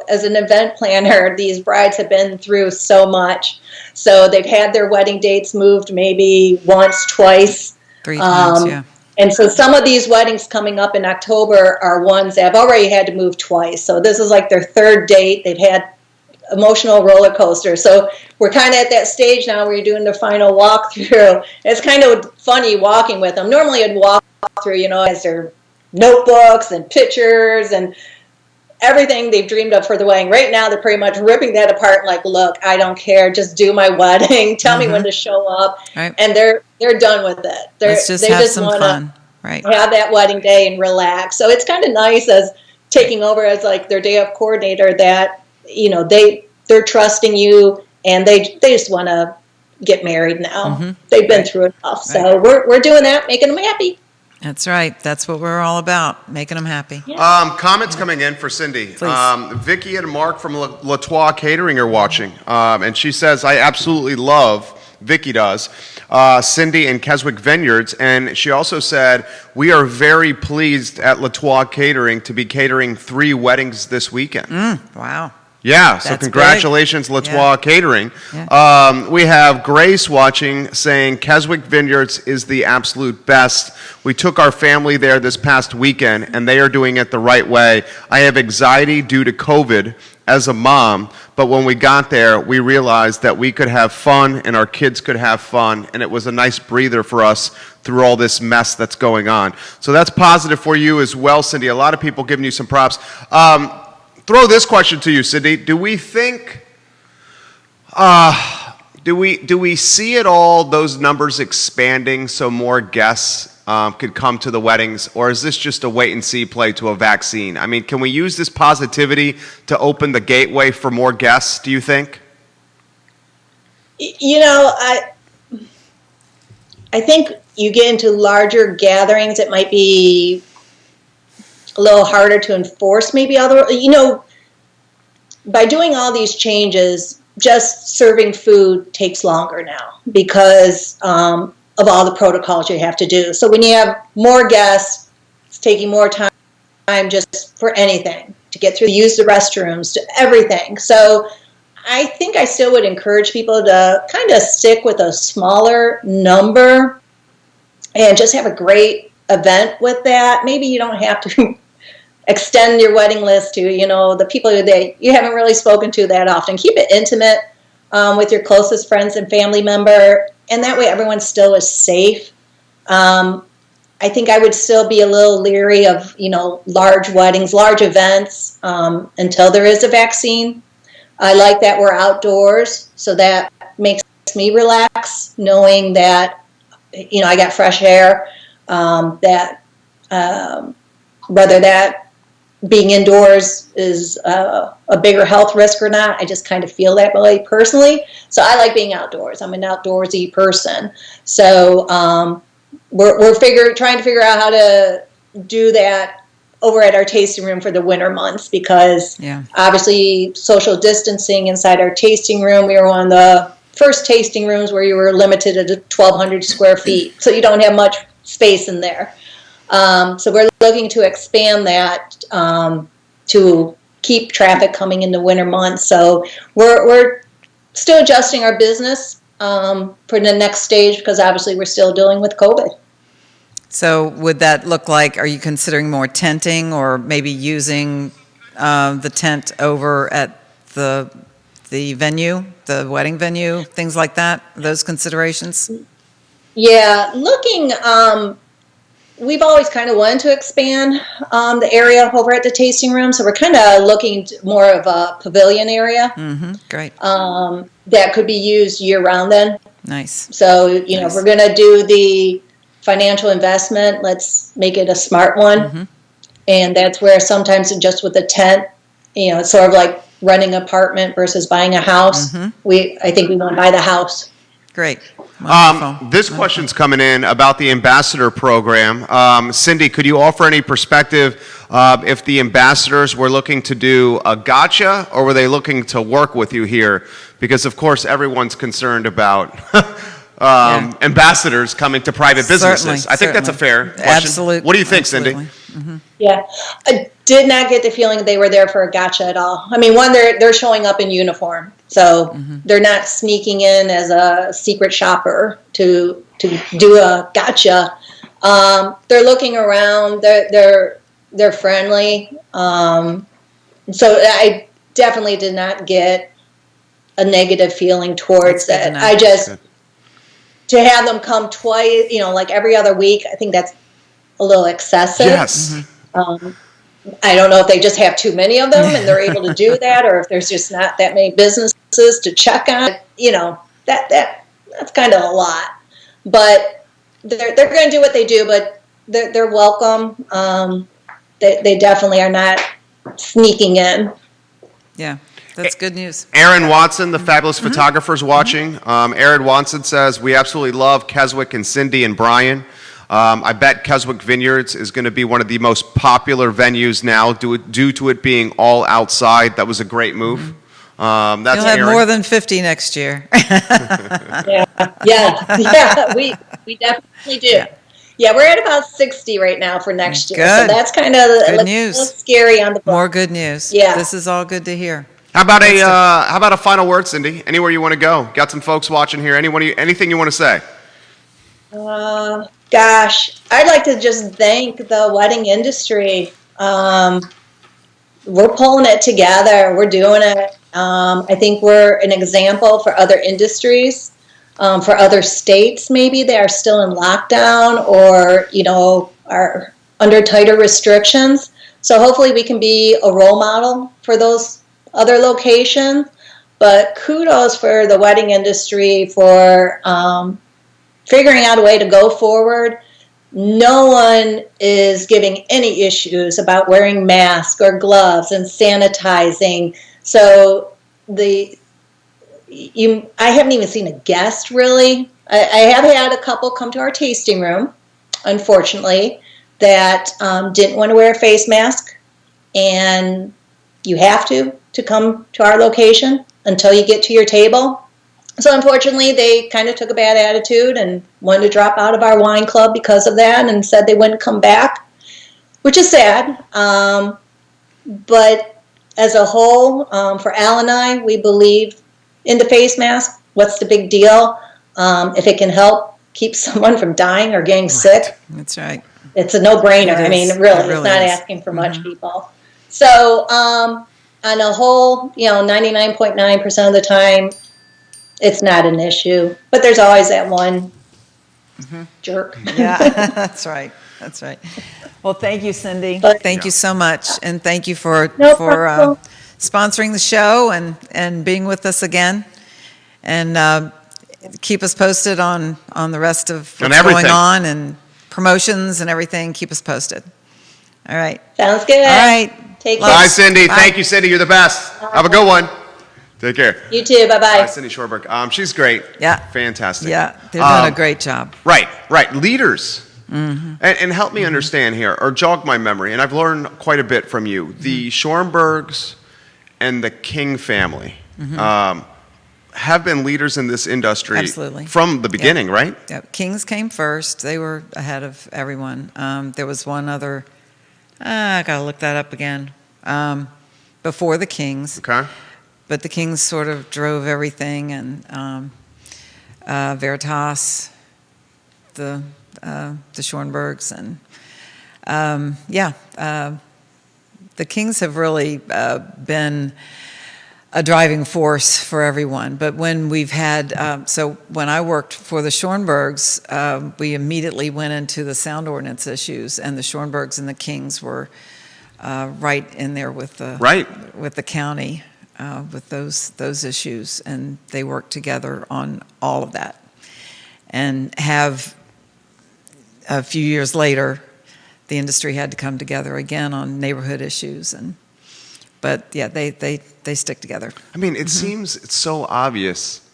as an event planner, these brides have been through so much. So they've had their wedding dates moved maybe once, twice. 3 times, yeah. And so some of these weddings coming up in October are ones that have already had to move twice. So this is like their 3rd date. They've had emotional roller coaster. So we're kind of at that stage now where you're doing the final walkthrough. It's kind of funny walking with them. Normally I'd walk through, as their notebooks and pictures and everything they've dreamed of for the wedding. Right now they're pretty much ripping that apart and like, look, I don't care. Just do my wedding. Tell me when to show up. Right. And they're done with it. Let's just have some fun. Right. Have that wedding day and relax. So it's kind of nice as taking over as like their day of coordinator that, they're trusting you and they just want to get married now. They've been through enough. So we're doing that, making them happy. That's right. That's what we're all about, making them happy. Comments coming in for Cindy. Please. Vicky and Mark from Latois Catering are watching, and she says, I absolutely love, Vicky does, Cindy and Keswick Vineyards, and she also said, we are very pleased at Latois Catering to be catering 3 weddings this weekend. Wow. Yeah, so That's congratulations, big. Latois Catering. Yeah. We have Grace watching saying Keswick Vineyards is the absolute best. We took our family there this past weekend, and they are doing it the right way. I have anxiety due to COVID as a mom, but when we got there, we realized that we could have fun and our kids could have fun, and it was a nice breather for us through all this mess that's going on. So that's positive for you as well, Cindy. A lot of people giving you some props. Throw this question to you, Cindy. Do we think, do we see at all those numbers expanding so more guests could come to the weddings, or is this just a wait and see play to a vaccine? I mean, can we use this positivity to open the gateway for more guests, do you think? You know, I think you get into larger gatherings, it might be a little harder to enforce maybe by doing all these changes, just serving food takes longer now because of all the protocols you have to do. So when you have more guests, it's taking more time just for anything, to get through, use the restrooms, to everything. So I think I still would encourage people to kind of stick with a smaller number and just have a great event with that. Maybe you don't have to extend your wedding list to, the people that you haven't really spoken to that often. Keep it intimate with your closest friends and family member, and that way everyone still is safe. I think I would still be a little leery of, large weddings, large events until there is a vaccine. I like that we're outdoors, so that makes me relax, knowing that, I got fresh air, that whether that being indoors is a bigger health risk or not, I just kind of feel that way personally. So I like being outdoors. I'm an outdoorsy person. So we're trying to figure out how to do that over at our tasting room for the winter months, because obviously social distancing inside our tasting room, we were one of the first tasting rooms where you were limited to 1,200 square feet. So you don't have much space in there. So we're looking to expand that to keep traffic coming in the winter months. So we're still adjusting our business for the next stage, because obviously we're still dealing with COVID. So would that look like, are you considering more tenting, or maybe using the tent over at the venue, the wedding venue, things like that, those considerations? Yeah, looking... We've always kind of wanted to expand the area over at the tasting room, so we're kind of looking more of a pavilion area. Great. That could be used year-round then. Nice. So, if we're going to do the financial investment, let's make it a smart one. And that's where sometimes just with a tent, it's sort of like renting an apartment versus buying a house. I think we want to buy the house. Great. This question's coming in about the ambassador program. Cindy, could you offer any perspective if the ambassadors were looking to do a gotcha, or were they looking to work with you here? Because, of course, everyone's concerned about ambassadors coming to private businesses. I think that's a fair question. Absolutely. What do you think, Cindy? Yeah, I did not get the feeling they were there for a gotcha at all. I mean, one, they're showing up in uniform, so they're not sneaking in as a secret shopper to do a gotcha. They're looking around. They're friendly. So I definitely did not get a negative feeling towards that. I just to have them come twice, like every other week, I think that's a little excessive. Yes. I don't know if they just have too many of them and they're able to do that, or if there's just not that many businesses to check on. That's kind of a lot. But they're going to do what they do, but they're welcome. They definitely are not sneaking in. Yeah. That's good news. Aaron Watson, the fabulous photographer, is watching. Aaron Watson says, we absolutely love Keswick and Cindy and Brian. I bet Keswick Vineyards is going to be one of the most popular venues now due to it being all outside. That was a great move. That's You'll have Aaron. more than 50 next year. Yeah, we definitely do. Yeah, we're at about 60 right now for next year. Good. So that's kind of Good a news. little scary on the book. More good news. Yeah. This is all good to hear. How about a final word, Cindy? Anywhere you want to go? Got some folks watching here. Anything you want to say? Gosh, I'd like to just thank the wedding industry. We're pulling it together. We're doing it. I think we're an example for other industries, for other states maybe that are still in lockdown or, are under tighter restrictions. So hopefully we can be a role model for those other locations. But kudos for the wedding industry for figuring out a way to go forward. No one is giving any issues about wearing masks or gloves and sanitizing. So I haven't even seen a guest really. I have had a couple come to our tasting room, unfortunately, that didn't want to wear a face mask, and you have to come to our location until you get to your table. So unfortunately, they kind of took a bad attitude and wanted to drop out of our wine club because of that and said they wouldn't come back, which is sad. But as a whole, for Al and I, we believe in the face mask. What's the big deal? If it can help keep someone from dying or getting sick, That's right. it's a no-brainer. I mean, really, it's not is. asking for much, people. So on a whole, 99.9% of the time, it's not an issue. But there's always that one jerk. Yeah, that's right. That's right. Well, thank you, Cindy. Thank you so much, and thank you for problem. sponsoring the show and being with us again, and keep us posted on the rest of what's going on and promotions and everything. Keep us posted. All right. Sounds good. All right. Take care. Bye, Cindy. Bye. Thank you, Cindy. You're the best. Have a good one. Take care. You too. Bye-bye. Bye, Cindy Schornberg. She's great. Yeah. Fantastic. Yeah, they're doing a great job. Right. Leaders. And help me understand here, or jog my memory, and I've learned quite a bit from you. The Schornbergs and the King family have been leaders in this industry Absolutely. From the beginning, right? Yeah, Kings came first. They were ahead of everyone. There was one other, I got to look that up again, before the Kings. Okay. But the Kings sort of drove everything, and Veritas, the Schornbergs, and the Kings have really been a driving force for everyone. But when we've had, so when I worked for the Schornbergs, we immediately went into the sound ordinance issues, and the Schornbergs and the Kings were right in there with the county. With those issues, and they work together on all of that, and have a few years later, the industry had to come together again on neighborhood issues, but they stick together. I mean, it seems it's so obvious,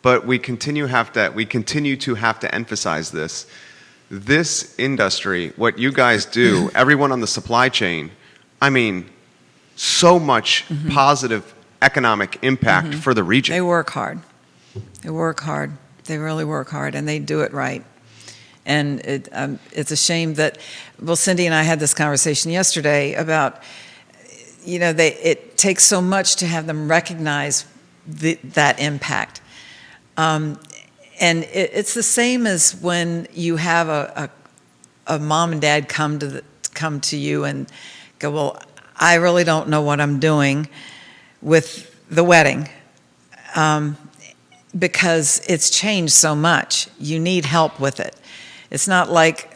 but we continue to have to emphasize this. This industry, what you guys do, everyone on the supply chain, I mean, so much positive economic impact for the region. They work hard. They really work hard, and they do it right. And it's a shame that, Cindy and I had this conversation yesterday about, it takes so much to have them recognize that impact. And it's the same as when you have a mom and dad come to you and go, well, I really don't know what I'm doing with the wedding, because it's changed so much. You need help with it. It's not like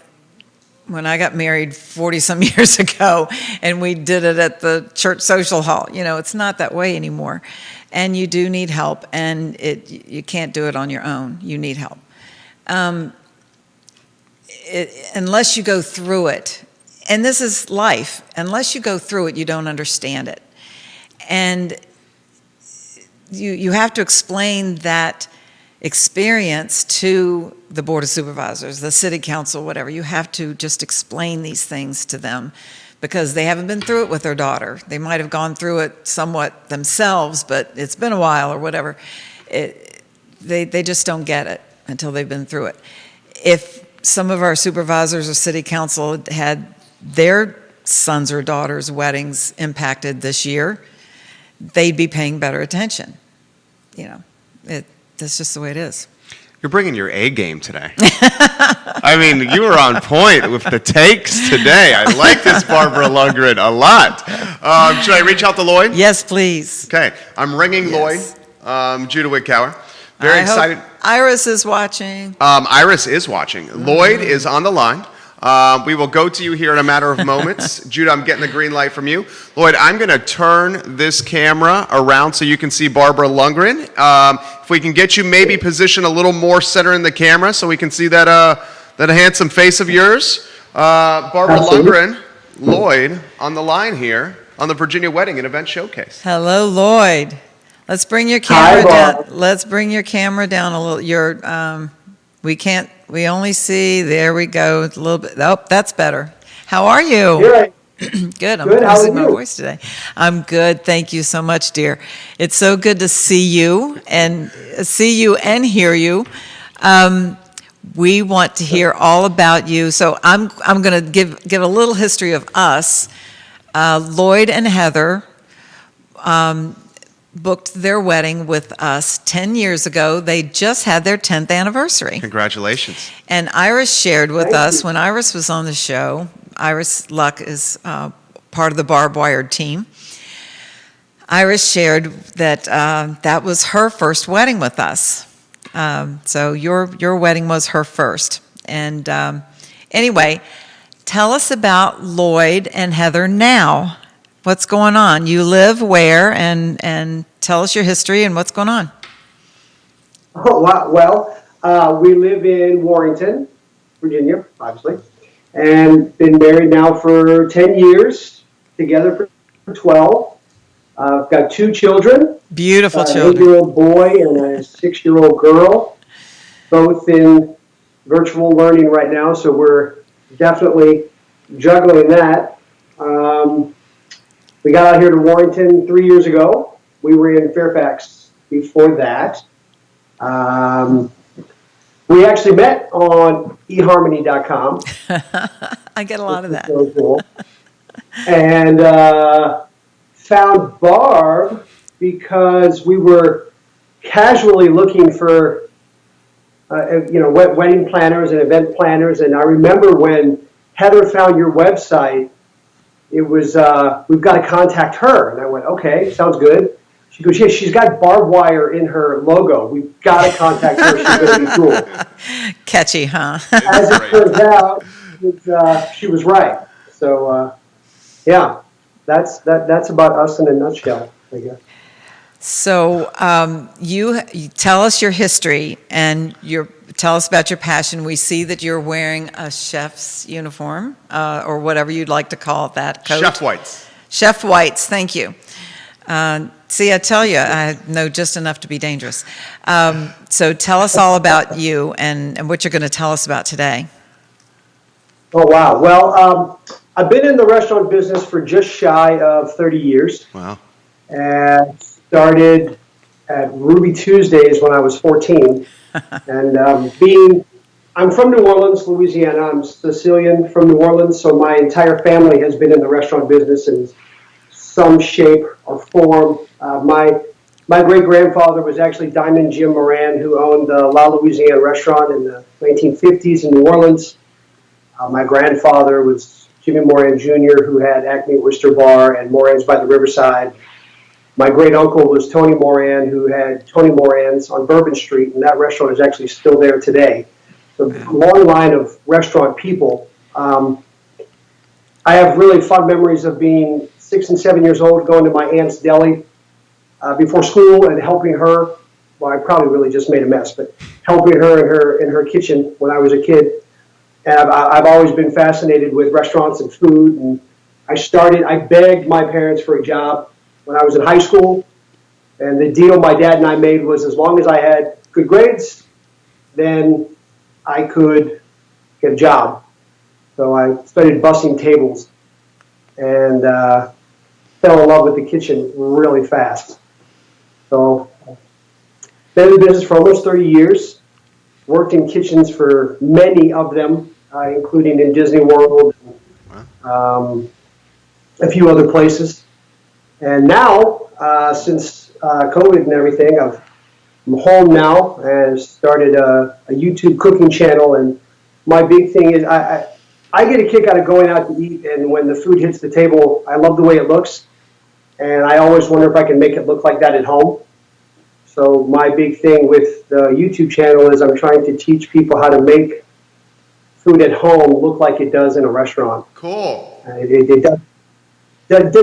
when I got married 40-some years ago and we did it at the church social hall. It's not that way anymore. And you do need help, and you can't do it on your own. You need help. Unless you go through it, and this is life, unless you go through it, you don't understand it. And you have to explain that experience to the Board of Supervisors, the City Council, whatever. You have to just explain these things to them because they haven't been through it with their daughter. They might have gone through it somewhat themselves, but it's been a while or whatever. They just don't get it until they've been through it. If some of our supervisors or City Council had their sons or daughters' weddings impacted this year, they'd be paying better attention. That's just the way it is. You're bringing your A game today. I mean, you were on point with the takes today. I like this Barbara Lundgren a lot. Should I reach out to Lloyd? Yes, please. Okay, I'm ringing Yes. Lloyd, Judah Wittkower. Very excited. Iris is watching. Iris is watching. Lloyd is on the line. We will go to you here in a matter of moments. Judah, I'm getting the green light from you. Lloyd, I'm going to turn this camera around so you can see Barbara Lundgren. If we can get you maybe positioned a little more center in the camera so we can see that handsome face of yours. Barbara Lundgren, Lloyd, on the line here on the Virginia Wedding and Event Showcase. Hello, Lloyd. Let's bring your camera down. Let's bring your camera down a little. We only see, there we go, a little bit. Oh, that's better. How are you? Good. Good. I'm Good. How are losing my you? voice today. I'm good. Thank you so much, dear. It's so good to see you and hear you. We want to hear all about you. So I'm going to give a little history of us. Lloyd and Heather booked their wedding with us 10 years ago. They just had their 10th anniversary. Congratulations. And Iris shared with Thank us, you. when Iris was on the show, Iris Luck is part of the Barb Wired team. Iris shared that that was her first wedding with us. So your wedding was her first. And anyway, tell us about Lloyd and Heather now. What's going on? You live where? And tell us your history and what's going on. Oh, wow. Well, we live in Warrington, Virginia, obviously, and been married now for 10 years, together for 12. I've got 2 children. Beautiful An children. 8-year-old boy and a 6-year-old girl, both in virtual learning right now, so we're definitely juggling that. We got out here to Warrington 3 years ago. We were in Fairfax before that. We actually met on eharmony.com. I get a lot of that. So cool. And found Barb because we were casually looking for, wedding planners and event planners. And I remember when Heather found your website, it was, we've got to contact her. And I went, okay, sounds good. She goes, yeah, she's got barbed wire in her logo. We've got to contact her. She's going to be cool. Catchy, huh? As it turns out, she was right. So, yeah, that's about us in a nutshell, I guess. So you tell us your history and tell us about your passion. We see that you're wearing a chef's uniform or whatever you'd like to call that coat. Chef Whites. Chef Whites, thank you. See, I tell you, I know just enough to be dangerous. So tell us all about you and what you're going to tell us about today. Oh, wow. Well, I've been in the restaurant business for just shy of 30 years. Wow. And started at Ruby Tuesdays when I was 14. And I'm from New Orleans, Louisiana. I'm Sicilian from New Orleans, so my entire family has been in the restaurant business in some shape or form. My great-grandfather was actually Diamond Jim Moran, who owned the La Louisiane restaurant in the 1950s in New Orleans. My grandfather was Jimmy Moran Jr., who had Acme Oyster Bar and Moran's by the Riverside. My great-uncle was Tony Moran, who had Tony Moran's on Bourbon Street, and that restaurant is actually still there today. So a long line of restaurant people. I have really fond memories of being 6 and 7 years old, going to my aunt's deli before school and helping her. Well, I probably really just made a mess, but helping her in her kitchen when I was a kid. And I've always been fascinated with restaurants and food. And I begged my parents for a job when I was in high school. And the deal my dad and I made was as long as I had good grades, then I could get a job. So I started bussing tables and fell in love with the kitchen really fast. So been in business for almost 30 years, worked in kitchens for many of them, including in Disney World, a few other places. And now, since COVID and everything, I'm home now and started a YouTube cooking channel. And my big thing is I get a kick out of going out to eat, and when the food hits the table, I love the way it looks. And I always wonder if I can make it look like that at home. So my big thing with the YouTube channel is I'm trying to teach people how to make food at home look like it does in a restaurant. Cool. It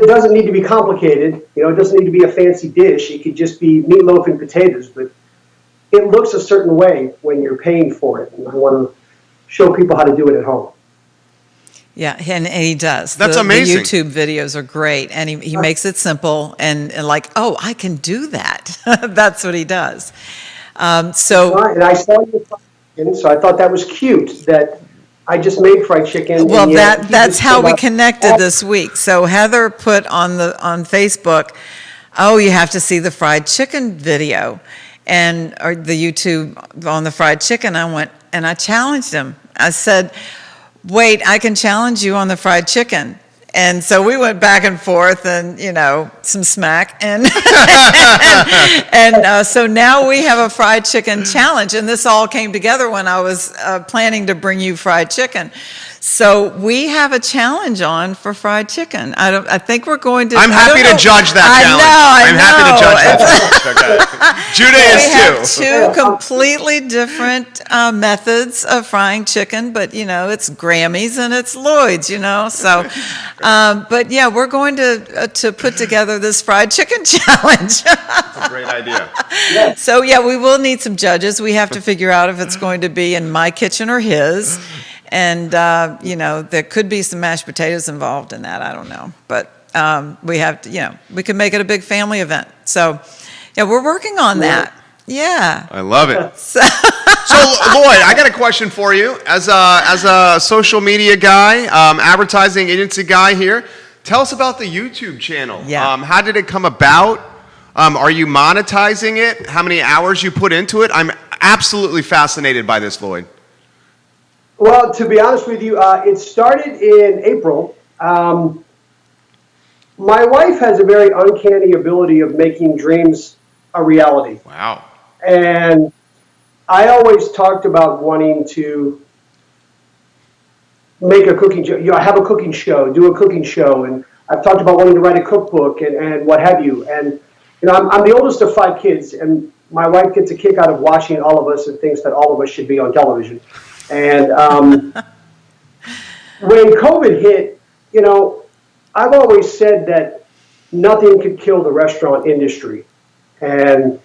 doesn't need to be complicated. You know, it doesn't need to be a fancy dish. It could just be meatloaf and potatoes, but it looks a certain way when you're paying for it. And I want to show people how to do it at home. Yeah, and he does. That's amazing. The YouTube videos are great, and he makes it simple and like, oh, I can do that. That's what he does. And I saw you fried chicken, so I thought that was cute that I just made fried chicken. Well, that's how we connected this week. So Heather put on Facebook, oh, you have to see the fried chicken video or the YouTube on the fried chicken. I went and I challenged him. I said, wait, I can challenge you on the fried chicken. And so we went back and forth and, some smack. And so now we have a fried chicken challenge. And this all came together when I was planning to bring you fried chicken. So we have a challenge on for fried chicken. I think we're going to. I'm happy to judge that challenge. I'm happy to judge that challenge. Judah is too. We have two completely different methods of frying chicken, but it's Grammy's and it's Lloyd's. So, but yeah, we're going to put together this fried chicken challenge. That's a great idea. So yeah, we will need some judges. We have to figure out if it's going to be in my kitchen or his. And, there could be some mashed potatoes involved in that. I don't know. But we have to, we can make it a big family event. So, yeah, we're working on that. Yeah. I love it. So, Lloyd, I got a question for you. As a social media guy, advertising agency guy here, tell us about the YouTube channel. Yeah. How did it come about? Are you monetizing it? How many hours you put into it? I'm absolutely fascinated by this, Lloyd. Well, to be honest with you, it started in April. My wife has a very uncanny ability of making dreams a reality. Wow. And I always talked about wanting to make a cooking show, have a cooking show, do a cooking show. And I've talked about wanting to write a cookbook and what have you. And, I'm the oldest of 5 kids, and my wife gets a kick out of watching all of us and thinks that all of us should be on television. And when COVID hit, I've always said that nothing could kill the restaurant industry. And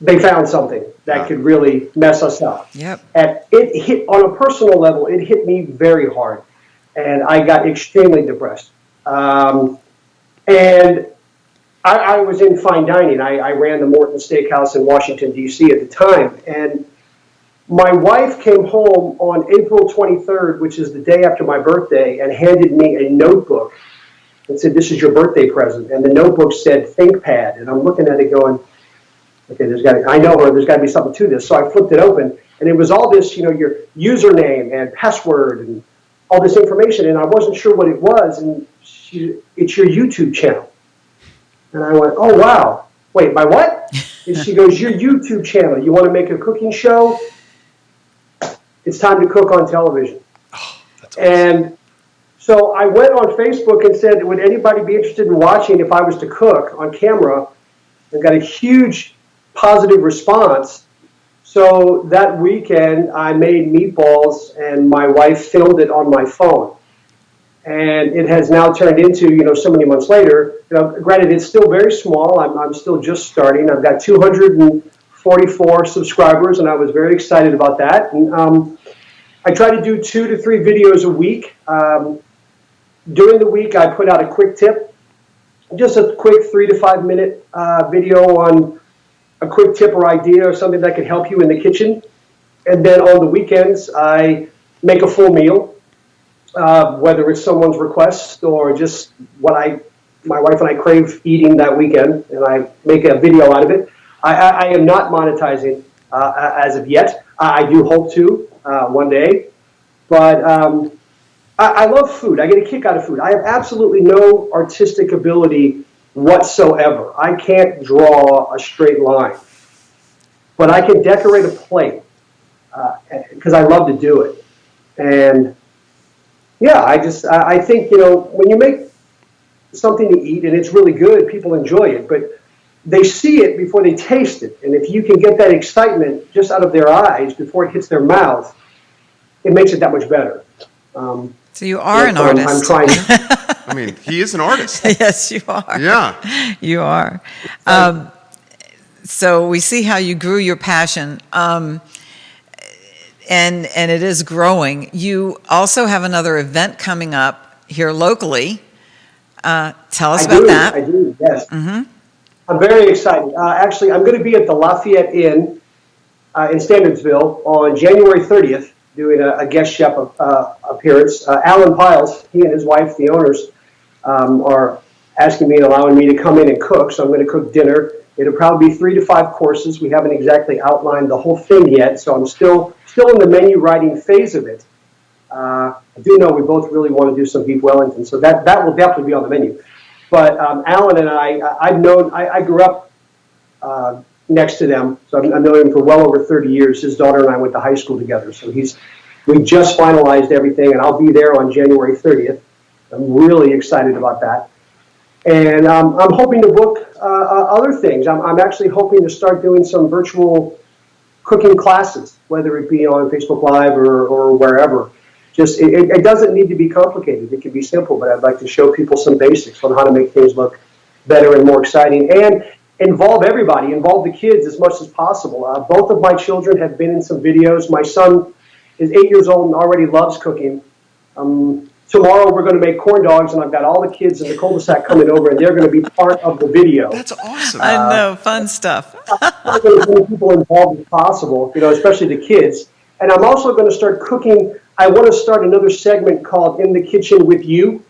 they found something that could really mess us up. Yep. And it hit, on a personal level, it hit me very hard. And I got extremely depressed. And I was in fine dining. I ran the Morton Steakhouse in Washington, D.C. at the time. And my wife came home on April 23rd, which is the day after my birthday, and handed me a notebook and said, "This is your birthday present." And the notebook said ThinkPad. And I'm looking at it going, okay, I know her, there's got to be something to this. So I flipped it open, and it was all this, your username and password and all this information. And I wasn't sure what it was. And it's your YouTube channel. And I went, oh, wow. Wait, my what? And she goes, your YouTube channel. You want to make a cooking show? It's time to cook on television. Oh, that's awesome. And so I went on Facebook and said, would anybody be interested in watching if I was to cook on camera? And got a huge positive response. So that weekend, I made meatballs, and my wife filmed it on my phone. And it has now turned into, so many months later, granted, it's still very small. I'm still just starting. I've got 244 subscribers, and I was very excited about that. And I try to do 2 to 3 videos a week. During the week, I put out a quick tip, just a quick 3 to 5 minute video on a quick tip or idea or something that could help you in the kitchen. And then on the weekends, I make a full meal, whether it's someone's request or just what my wife and I crave eating that weekend, and I make a video out of it. I am not monetizing as of yet. I do hope to one day. But I love food. I get a kick out of food. I have absolutely no artistic ability whatsoever. I can't draw a straight line. But I can decorate a plate because I love to do it. And yeah, I think, when you make something to eat and it's really good, people enjoy it. But they see it before they taste it. And if you can get that excitement just out of their eyes before it hits their mouth, it makes it that much better. So you are an artist. I'm trying. I mean, he is an artist. Yes, you are. Yeah. You are. So we see how you grew your passion, and it is growing. You also have another event coming up here locally. Tell us about that. I do, yes. Mm-hmm. I'm very excited. Actually, I'm going to be at the Lafayette Inn in Standardsville on January 30th, doing a guest chef appearance. Alan Piles, he and his wife, the owners, are asking me and allowing me to come in and cook. So I'm going to cook dinner. It'll probably be 3 to 5 courses. We haven't exactly outlined the whole thing yet, so I'm still in the menu writing phase of it. I do know we both really want to do some beef Wellington, so that will definitely be on the menu. But Alan and I grew up next to them, so I've known him for well over 30 years. His daughter and I went to high school together, so we just finalized everything, and I'll be there on January 30th. I'm really excited about that. And I'm hoping to book other things. I'm actually hoping to start doing some virtual cooking classes, whether it be on Facebook Live or wherever. Just it doesn't need to be complicated. It can be simple, but I'd like to show people some basics on how to make things look better and more exciting, and involve everybody, involve the kids as much as possible. Both of my children have been in some videos. My son is 8 years old and already loves cooking. Tomorrow we're going to make corn dogs, and I've got all the kids in the cul-de-sac coming over, and they're going to be part of the video. That's awesome. I know, fun stuff. I'm going to get as people involved as possible, especially the kids. And I'm also going to start cooking. I want to start another segment called In the Kitchen with You.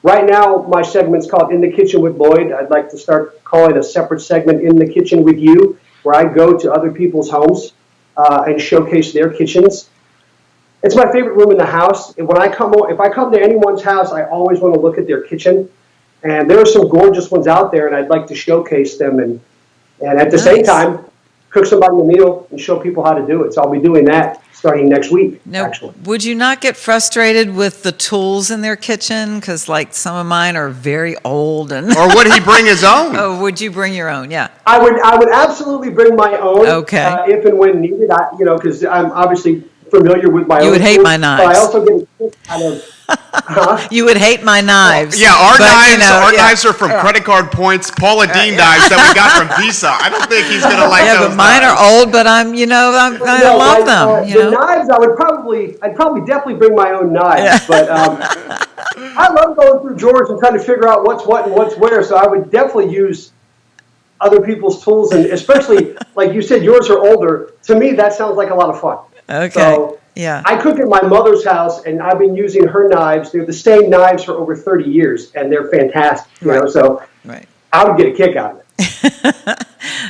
Right now, my segment's called In the Kitchen with Lloyd. I'd like to start calling a separate segment In the Kitchen with You, where I go to other people's homes and showcase their kitchens. It's my favorite room in the house. If I come to anyone's house, I always want to look at their kitchen. And there are some gorgeous ones out there, and I'd like to showcase them and at the same time, cook somebody a meal and show people how to do it. So I'll be doing that starting next week, actually. Would you not get frustrated with the tools in their kitchen? Because, some of mine are very old. Or would he bring his own? Oh, would you bring your own? Yeah. I would absolutely bring my own. Okay. If and when needed. Because I'm obviously familiar with my own. You would hate my knives. But I also get a kick out of. You would hate my knives. Yeah, our knives are from credit card points, Paula Deen knives that we got from Visa. I don't think he's going to like those. Yeah, but mine are old, but I love them. The knives, I'd probably definitely bring my own knives. Yeah. But I love going through drawers and trying to figure out what's what and what's where. So I would definitely use other people's tools, and especially, like you said, yours are older. To me, that sounds like a lot of fun. Okay. So, yeah. I cook at my mother's house, and I've been using her knives. They're the same knives for over 30 years, and they're fantastic. So I would get a kick out of it.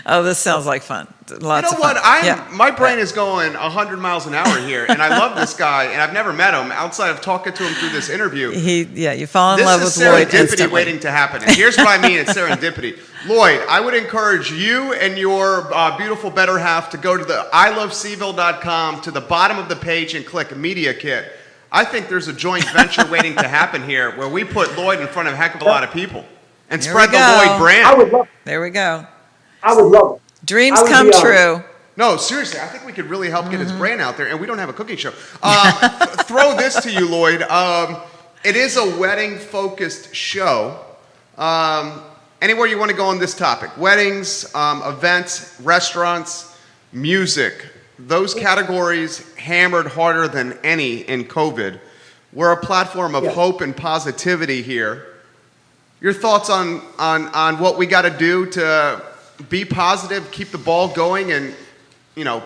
Oh, this sounds like fun. Lots of fun. My brain is going 100 miles an hour here, and I love this guy, and I've never met him outside of talking to him through this interview. You fall in love with Lloyd instantly. This is serendipity waiting to happen, and here's what I mean, it's serendipity. Lloyd, I would encourage you and your beautiful better half to go to the iloveseville.com to the bottom of the page and click Media Kit. I think there's a joint venture waiting to happen here where we put Lloyd in front of a heck of a lot of people and spread the Lloyd brand. I would love it. There we go. I would love it. Dreams come true. No, seriously, I think we could really help get his brand out there, and we don't have a cooking show. Throw this to you, Lloyd. It is a wedding-focused show. Anywhere you want to go on this topic, weddings, events, restaurants, music, those categories hammered harder than any in COVID. We're a platform of hope and positivity here. Your thoughts on what we got to do to be positive, keep the ball going, and,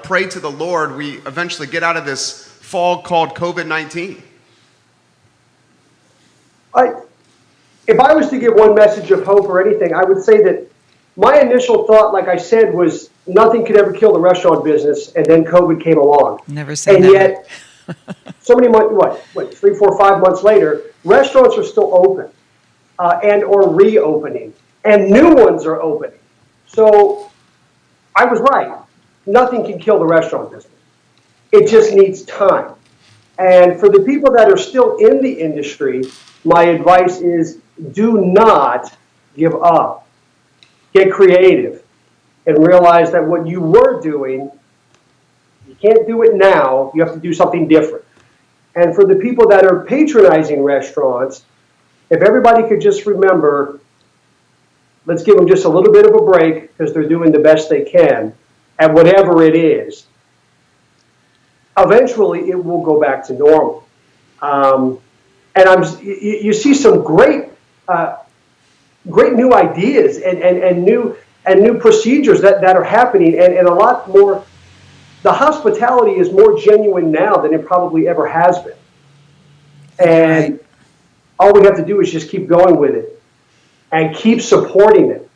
pray to the Lord we eventually get out of this fog called COVID-19? If I was to give one message of hope or anything, I would say that my initial thought, like I said, was nothing could ever kill the restaurant business, and then COVID came along. Never say and never. Yet, so many months, 3, 4, 5 months later, restaurants are still open and or reopening, and new ones are opening. So I was right. Nothing can kill the restaurant business. It just needs time. And for the people that are still in the industry, my advice is do not give up. Get creative and realize that what you were doing, you can't do it now. You have to do something different. And for the people that are patronizing restaurants, if everybody could just remember, let's give them just a little bit of a break because they're doing the best they can at whatever it is. Eventually, it will go back to normal. And you see some great new ideas and new procedures that are happening, and a lot more. The hospitality is more genuine now than it probably ever has been. And all we have to do is just keep going with it and keep supporting it,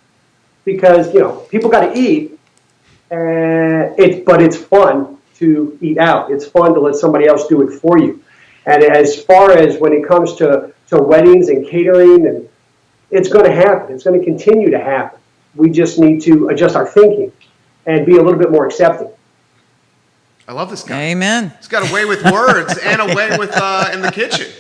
because people got to eat, but it's fun to eat out. It's fun to let somebody else do it for you. And as far as when it comes to weddings and catering, and it's going to happen. It's going to continue to happen. We just need to adjust our thinking and be a little bit more accepting. I love this guy. Amen. He's got a way with words and a way with in the kitchen.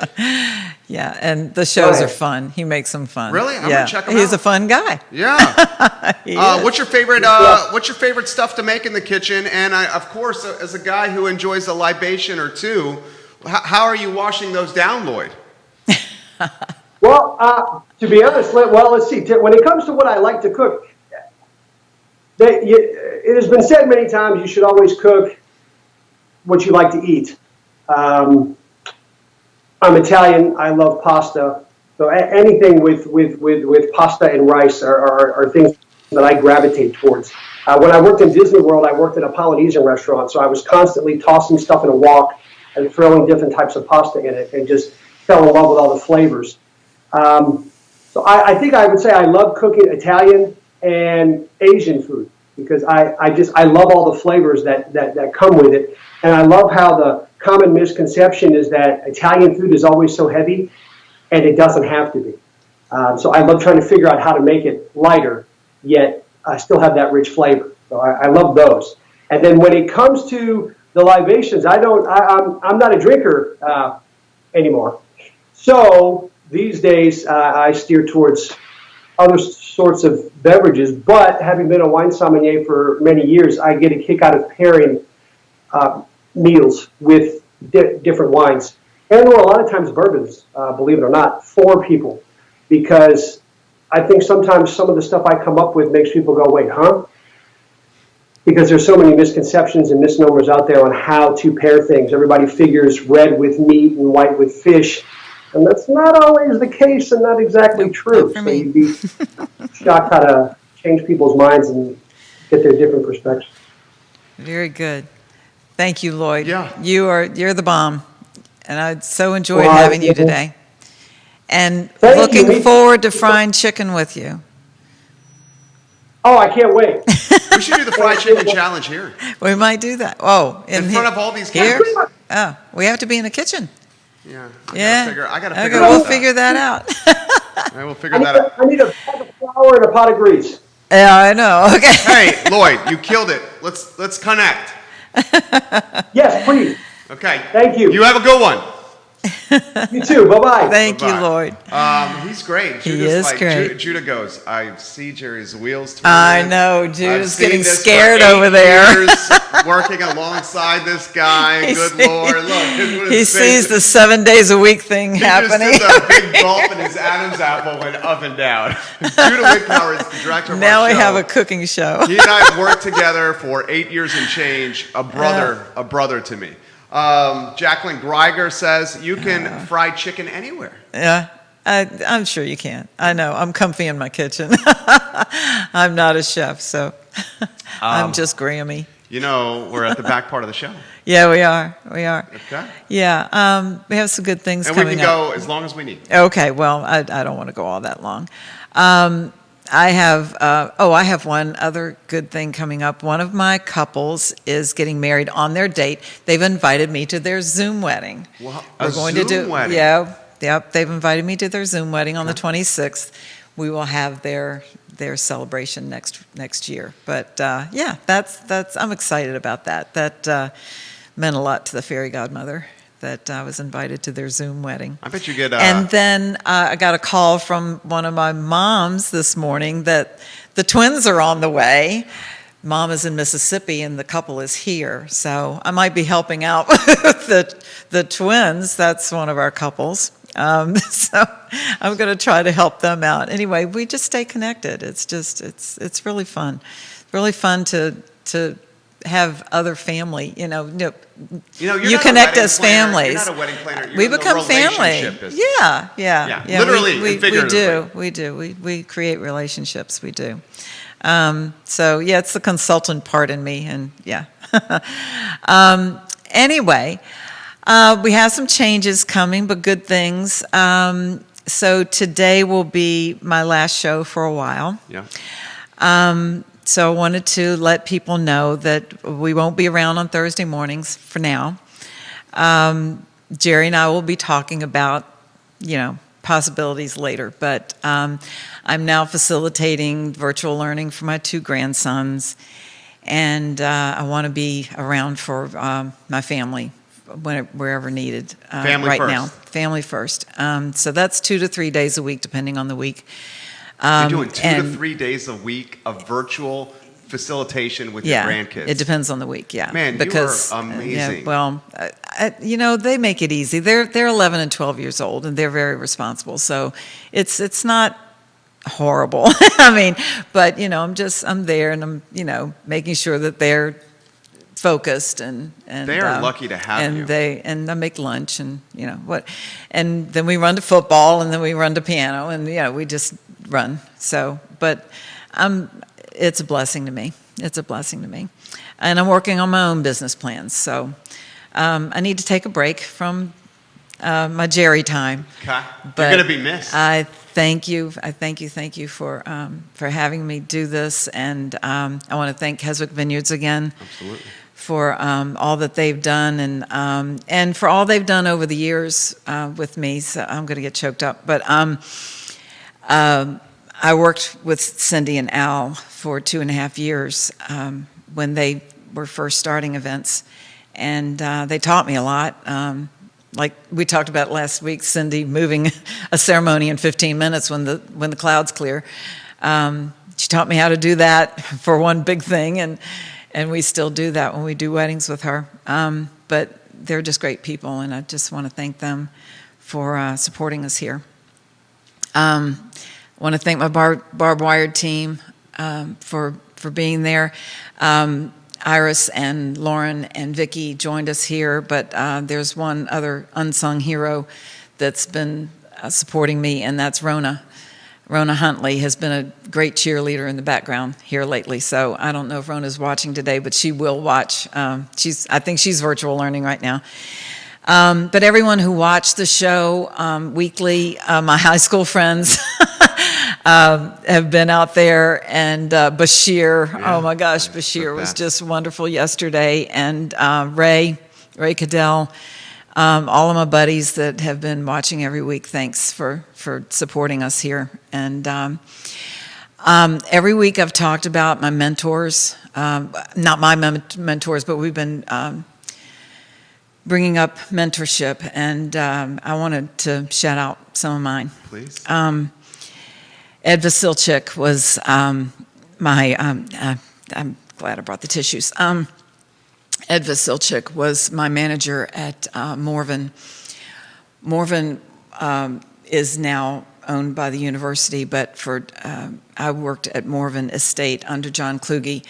Yeah, and the shows are fun. He makes them fun. Really? I'm gonna check him He's out. a fun guy. Yeah. What's your favorite stuff to make in the kitchen? And of course, as a guy who enjoys a libation or two, how are you washing those down, Lloyd? Well, to be honest, let's see. When it comes to what I like to cook, it has been said many times you should always cook what you like to eat. I'm Italian. I love pasta. So anything with pasta and rice are things that I gravitate towards. When I worked in Disney World, I worked in a Polynesian restaurant, so I was constantly tossing stuff in a wok and throwing different types of pasta in it, and just fell in love with all the flavors. So I think I would say I love cooking Italian and Asian food, because I love all the flavors that come with it. And I love how the common misconception is that Italian food is always so heavy, and it doesn't have to be. So I love trying to figure out how to make it lighter, yet still have that rich flavor. So I love those. And then when it comes to the libations, I'm not a drinker anymore. So these days I steer towards other sorts of beverages, but having been a wine sommelier for many years, I get a kick out of pairing meals with different wines. And there are a lot of times bourbons, believe it or not, for people, because I think sometimes some of the stuff I come up with makes people go, wait, huh? Because there's so many misconceptions and misnomers out there on how to pair things. Everybody figures red with meat and white with fish, and that's not always the case and not exactly true. So you'd be shocked how to change people's minds and get their different perspectives. Very good. Thank you, Lloyd. Yeah. You're the bomb, and I so enjoyed having you today. And Thank looking forward to frying chicken with you. Oh, I can't wait. We should do the fried chicken challenge here. We might do that. Oh, In front of all these here? cameras. Oh, we have to be in the kitchen. Yeah. Yeah. I gotta Okay, figure we'll that figure that out. out. I will figure that out. I need a pot of flour and a pot of grease. Yeah, I know. Okay. Hey, Lloyd, you killed it. Let's connect. Yes, please. Okay. Thank you. You have a good one. You too. Bye-bye. Thank you, Bye-bye. Lloyd. He's great. He is great. Judah goes, I see Jerry's wheels turning. I know. Judah's I've seen getting this scared for 8 over there. years, working alongside this guy. Good Lord. Look. He sees the 7 days a week thing happening. He just did a big gulp and his Adam's apple went up and down. Judah Wickpower is the director of Now our we show. have a cooking show. He and I have worked together for 8 years and change. A brother to me. Jacqueline Greiger says you can fry chicken anywhere. Yeah. I'm sure you can. I know. I'm comfy in my kitchen. I'm not a chef, so I'm just Grammy. You know, we're at the back part of the show. Yeah, we are. We are. Okay. Yeah, we have some good things And coming we can up. go as long as we need. Okay, well, I don't want to go all that long. I have one other good thing coming up. One of my couples is getting married on their date. They've invited me to their Zoom wedding. Well, We're going to do wedding? Yeah, yep. They've invited me to their Zoom wedding on the 26th. We will have their celebration next year. But yeah, that's I'm excited about that. That meant a lot to the fairy godmother that I was invited to their Zoom wedding. I bet you get. And then I got a call from one of my moms this morning that the twins are on the way. Mom is in Mississippi and the couple is here. So I might be helping out with the twins. That's one of our couples. So I'm going to try to help them out. Anyway, we just stay connected. It's just, it's really fun. Really fun to have other family, you're you not connect a as planner. families. You're not a wedding planner. You're we in the become family. relationship business. Yeah. Literally and figuratively. We do. We create relationships. We do. So yeah, it's the consultant part in me, and yeah. Anyway, we have some changes coming, but good things. So today will be my last show for a while. Yeah. So I wanted to let people know that we won't be around on Thursday mornings for now. Jerry and I will be talking about, possibilities later. But I'm now facilitating virtual learning for my 2 grandsons. And I want to be around for my family wherever needed Family right first. now. Family first. So that's 2 to 3 days a week, depending on the week. You're doing 2 to 3 days a week of virtual facilitation with your grandkids. It depends on the week, yeah. Man, because, you are amazing. They make it easy. They're 11 and 12 years old, and they're very responsible. So it's not horrible. But I'm there, and I'm making sure that they're focused and they are lucky to have and you. And I make lunch and and then we run to football and then we run to piano and we just run. So, but it's a blessing to me. It's a blessing to me, and I'm working on my own business plans. So I need to take a break from my Jerry time. Okay. But you're going to be missed. I thank you for having me do this, and I want to thank Keswick Vineyards again. Absolutely. For all that they've done and for all they've done over the years with me. So I'm going to get choked up. But I worked with Cindy and Al for 2.5 years when they were first starting events, and they taught me a lot. Like we talked about last week, Cindy moving a ceremony in 15 minutes when the clouds clear. She taught me how to do that for one big thing, and we still do that when we do weddings with her. But they're just great people, and I just want to thank them for supporting us here. I want to thank my Barb Wired team for being there. Iris and Lauren and Vicki joined us here, but there's one other unsung hero that's been supporting me, and that's Rona. Rona Huntley has been a great cheerleader in the background here lately, so I don't know if Rona's watching today, but she will watch. I think she's virtual learning right now. But everyone who watched the show weekly, my high school friends have been out there, and Bashir, oh my gosh, Bashir was just wonderful yesterday, and Ray Cadell. All of my buddies that have been watching every week, thanks for supporting us here. And every week I've talked about my mentors, not my mentors, but we've been bringing up mentorship, and I wanted to shout out some of mine. Please. Ed Vasilchik was my, I'm glad I brought the tissues. Ed Vasilchik was my manager at Morven. Morven is now owned by the university, but I worked at Morven Estate under John Kluge,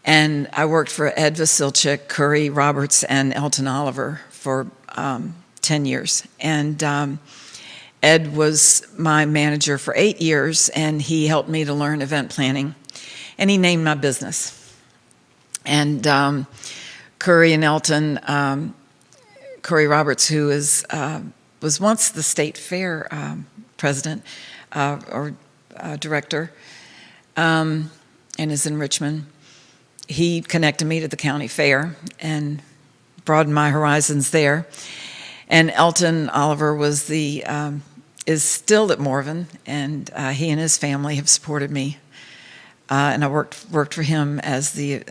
and I worked for Ed Vasilchik, Curry Roberts, and Elton Oliver for 10 years. And Ed was my manager for 8 years, and he helped me to learn event planning, and he named my business. And Curry and Elton, Curry Roberts, who was once the state fair president or director, and is in Richmond. He connected me to the county fair and broadened my horizons there. And Elton Oliver is still at Morven, and he and his family have supported me. And I worked for him as the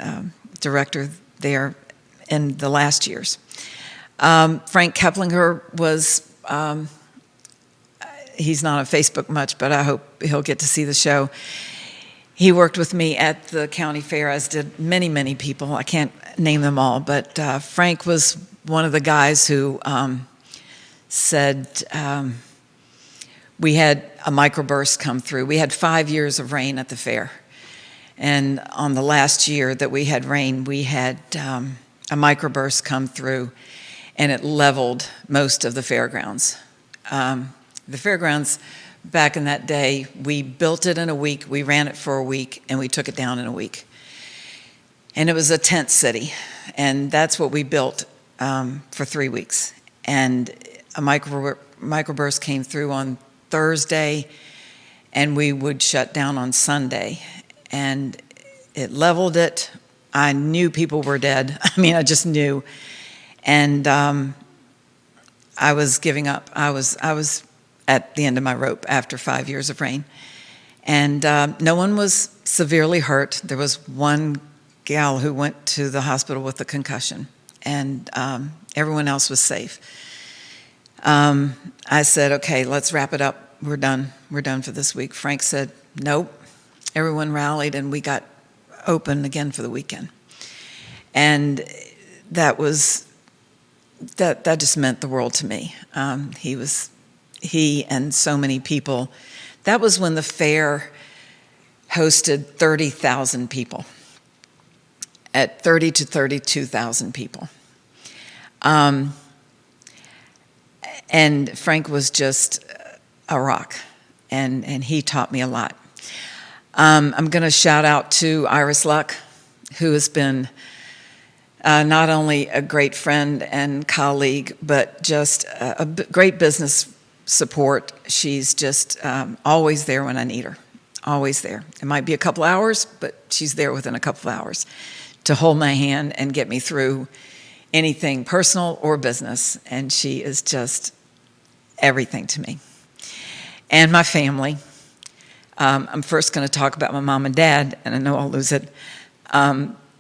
director there in the last years. Frank Keplinger was, he's not on Facebook much, but I hope he'll get to see the show. He worked with me at the county fair, as did many, many people. I can't name them all, but Frank was one of the guys who said we had a microburst come through. We had 5 years of rain at the fair. And on the last year that we had rain, we had a microburst come through, and it leveled most of the fairgrounds. The fairgrounds, back in that day, we built it in a week, we ran it for a week, and we took it down in a week. And it was a tent city, and that's what we built for 3 weeks. And a microburst came through on Thursday, and we would shut down on Sunday. And it leveled it. I knew people were dead. I mean, I just knew. And I was giving up. I was at the end of my rope after 5 years of rain. And no one was severely hurt. There was one gal who went to the hospital with a concussion, and everyone else was safe. I said, okay, let's wrap it up. We're done. We're done for this week. Frank said, nope. Everyone rallied, and we got open again for the weekend. And that just meant the world to me. He and so many people. That was when the fair hosted 30,000 people, at 30 to 32,000 people. And Frank was just a rock, and he taught me a lot. I'm going to shout out to Iris Luck, who has been not only a great friend and colleague, but just a great business support. She's just always there when I need her, always there. It might be a couple hours, but she's there within a couple hours to hold my hand and get me through anything personal or business. And she is just everything to me. And my family. I'm first going to talk about my mom and dad, and I know I'll lose it.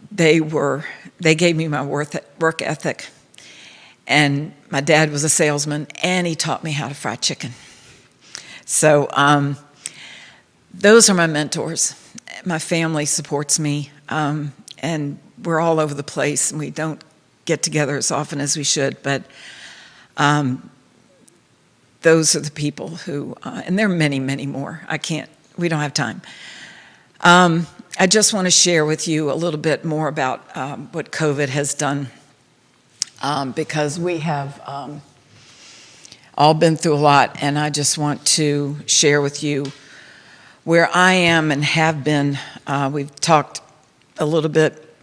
They gave me my work ethic, and my dad was a salesman, and he taught me how to fry chicken. So those are my mentors. My family supports me, and we're all over the place, and we don't get together as often as we should, but those are the people who, and there are many, many more. We don't have time. I just want to share with you a little bit more about what COVID has done, because we have all been through a lot, and I just want to share with you where I am and have been. We've talked a little bit.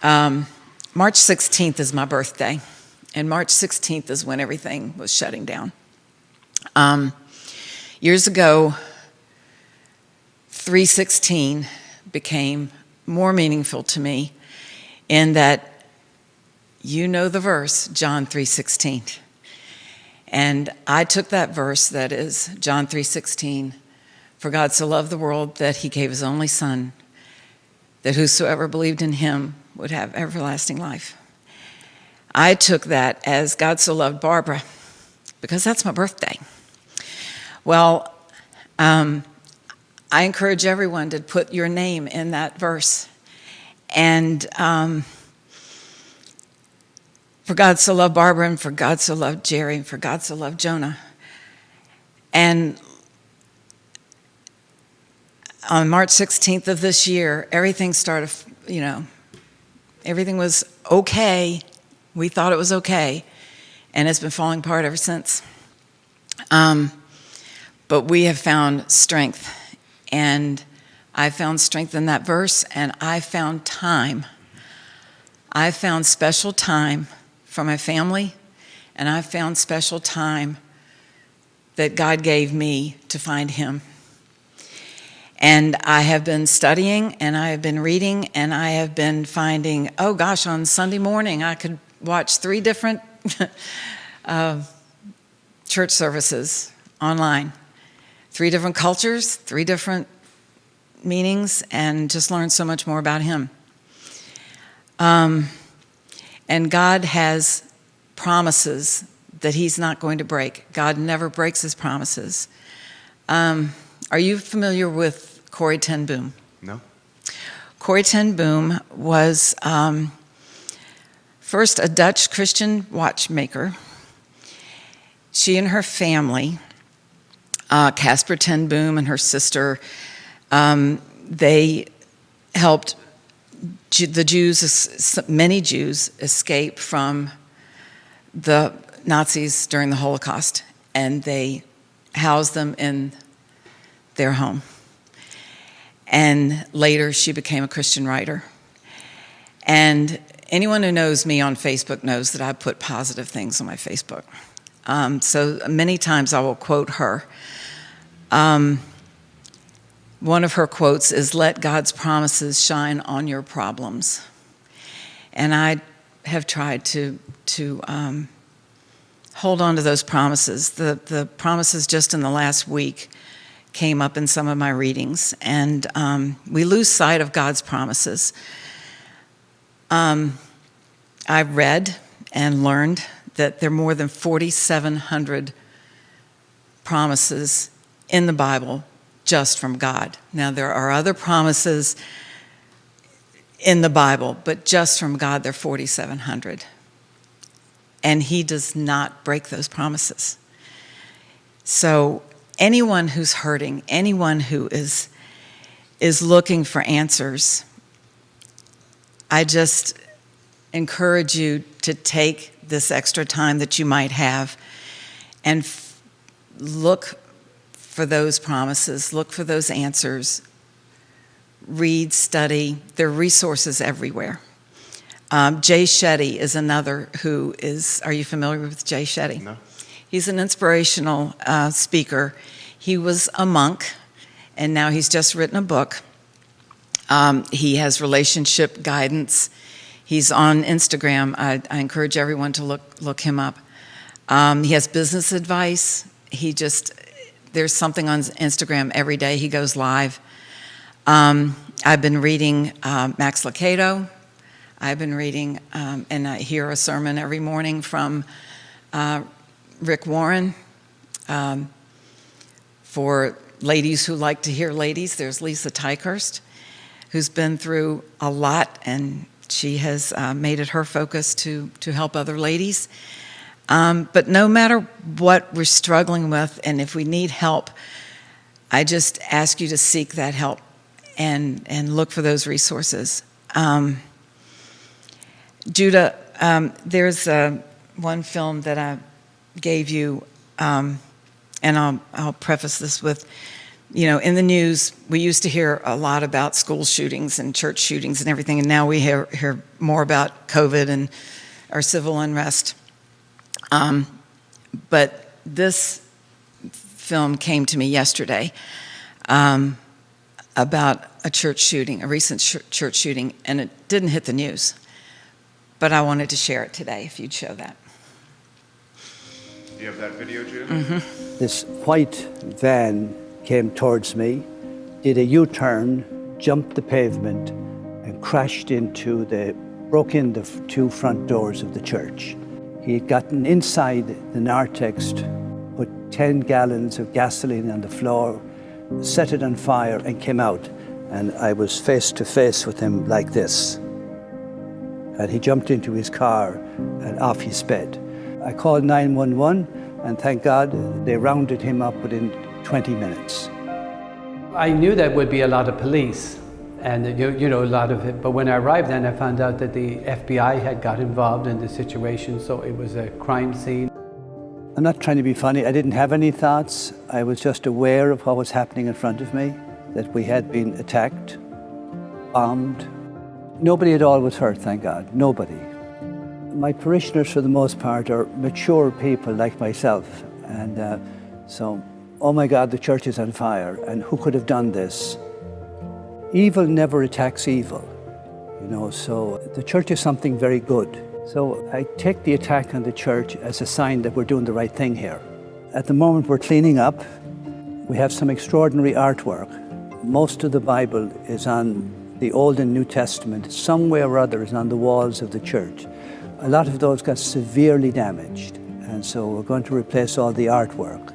March 16th is my birthday, and March 16th is when everything was shutting down. Years ago, 3:16 became more meaningful to me in that, you know the verse, John 3:16. And I took that verse, that is John 3:16, for God so loved the world that he gave his only son, that whosoever believed in him would have everlasting life. I took that as God so loved Barbara, because that's my birthday. Well, I encourage everyone to put your name in that verse. And for God so loved Barbara, and for God so loved Jerry, and for God so loved Jonah. And on March 16th of this year, everything started, everything was okay. We thought it was okay. And it's been falling apart ever since. But we have found strength, and I found strength in that verse, and I found time. I found special time for my family, and I found special time that God gave me to find him. And I have been studying, and I have been reading, and I have been finding, oh gosh, on Sunday morning I could watch 3 different church services online. 3 different cultures, 3 different meanings, and just learn so much more about him. And God has promises that he's not going to break. God never breaks his promises. Are you familiar with Corrie ten Boom? No. Corrie ten Boom was first a Dutch Christian watchmaker. She and her family, Casper ten Boom and her sister, they helped the Jews, many Jews, escape from the Nazis during the Holocaust, and they housed them in their home. And later she became a Christian writer. And anyone who knows me on Facebook knows that I put positive things on my Facebook. So many times I will quote her. One of her quotes is, "Let God's promises shine on your problems." And I have tried to hold on to those promises. The promises just in the last week came up in some of my readings, and we lose sight of God's promises. I read and learned that there are more than 4,700 promises in the Bible just from God. Now, there are other promises in the Bible, but just from God, there are 4,700. And he does not break those promises. So anyone who's hurting, anyone who is looking for answers, I just encourage you to take this extra time that you might have and look for those promises, look for those answers, read, study. There are resources everywhere. Jay Shetty is another who is, are you familiar with Jay Shetty? No. He's an inspirational speaker. He was a monk, and now he's just written a book. He has relationship guidance. He's on Instagram. I encourage everyone to look him up. He has business advice. There's something on Instagram every day. He goes live. I've been reading Max Lucado. I've been reading, and I hear a sermon every morning from Rick Warren. For ladies who like to hear ladies, there's Lisa Tykehurst, who's been through a lot, and she has made it her focus to help other ladies. But no matter what we're struggling with, and if we need help, I just ask you to seek that help and look for those resources. Judah, there's one film that I gave you, and I'll preface this with, in the news, we used to hear a lot about school shootings and church shootings and everything, and now we hear more about COVID and our civil unrest. But this film came to me yesterday about a church shooting, a recent church shooting, and it didn't hit the news. But I wanted to share it today, if you'd show that. Do you have that video, Judah? Mm-hmm. This white van came towards me, did a U-turn, jumped the pavement, and broke in the 2 front doors of the church. He had gotten inside the narthex, put 10 gallons of gasoline on the floor, set it on fire, and came out. And I was face to face with him like this. And he jumped into his car and off he sped. I called 911, and thank God they rounded him up within 20 minutes. I knew there would be a lot of police and a lot of it, but when I arrived then I found out that the FBI had got involved in the situation, so it was a crime scene. I'm not trying to be funny. I didn't have any thoughts. I was just aware of what was happening in front of me, that we had been attacked, bombed. Nobody at all was hurt, thank God. Nobody. My parishioners, for the most part, are mature people like myself. And so, oh my God, the church is on fire. And who could have done this? Evil never attacks evil. So the church is something very good. So I take the attack on the church as a sign that we're doing the right thing here. At the moment we're cleaning up. We have some extraordinary artwork. Most of the Bible is on the Old and New Testament. Some way or other is on the walls of the church. A lot of those got severely damaged. And so we're going to replace all the artwork.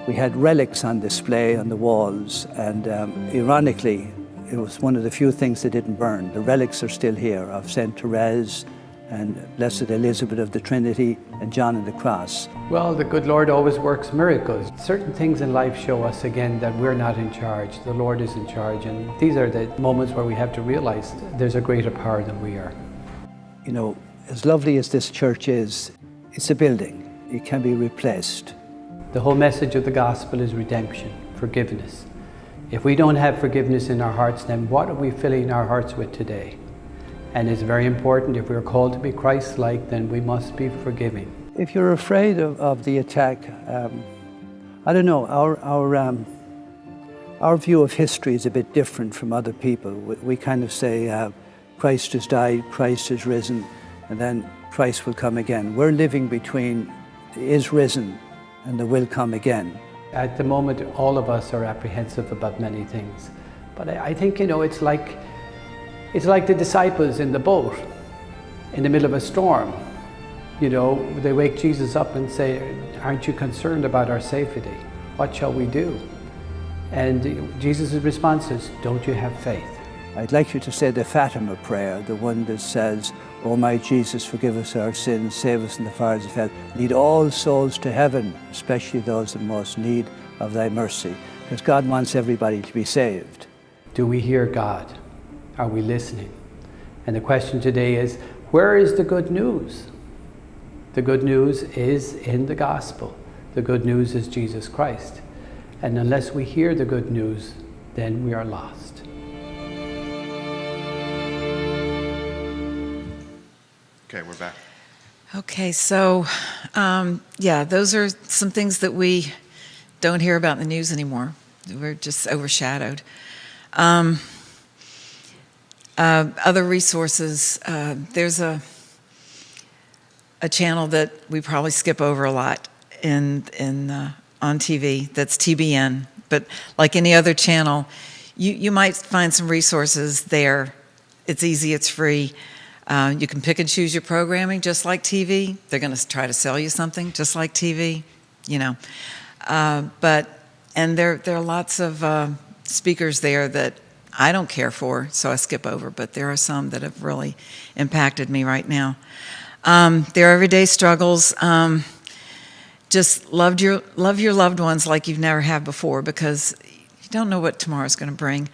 We had relics on display on the walls. And ironically, it was one of the few things that didn't burn. The relics are still here of St. Therese and Blessed Elizabeth of the Trinity and John of the Cross. Well, the good Lord always works miracles. Certain things in life show us again that we're not in charge. The Lord is in charge. And these are the moments where we have to realize there's a greater power than we are. As lovely as this church is, it's a building. It can be replaced. The whole message of the gospel is redemption, forgiveness. If we don't have forgiveness in our hearts, then what are we filling our hearts with today? And it's very important, if we're called to be Christ-like, then we must be forgiving. If you're afraid of the attack, I don't know, our view of history is a bit different from other people. We kind of say, Christ has died, Christ has risen, and then Christ will come again. We're living between the is risen and the will come again. At the moment, all of us are apprehensive about many things. But I think, it's like the disciples in the boat in the middle of a storm. They wake Jesus up and say, aren't you concerned about our safety? What shall we do? And Jesus' response is, don't you have faith? I'd like you to say the Fatima Prayer, the one that says, "O my Jesus, forgive us our sins, save us from the fires of hell. Lead all souls to heaven, especially those in most need of thy mercy." Because God wants everybody to be saved. Do we hear God? Are we listening? And the question today is, where is the good news? The good news is in the gospel. The good news is Jesus Christ. And unless we hear the good news, then we are lost. Okay, we're back. Okay, so, those are some things that we don't hear about in the news anymore. We're just overshadowed. Other resources, there's a channel that we probably skip over a lot on TV, that's TBN. But like any other channel, you might find some resources there. It's easy, it's free. You can pick and choose your programming just like TV. They're going to try to sell you something just like TV, And there are lots of speakers there that I don't care for, so I skip over. But there are some that have really impacted me right now. Their everyday struggles. Just love your loved ones like you've never had before, because you don't know what tomorrow's going to bring.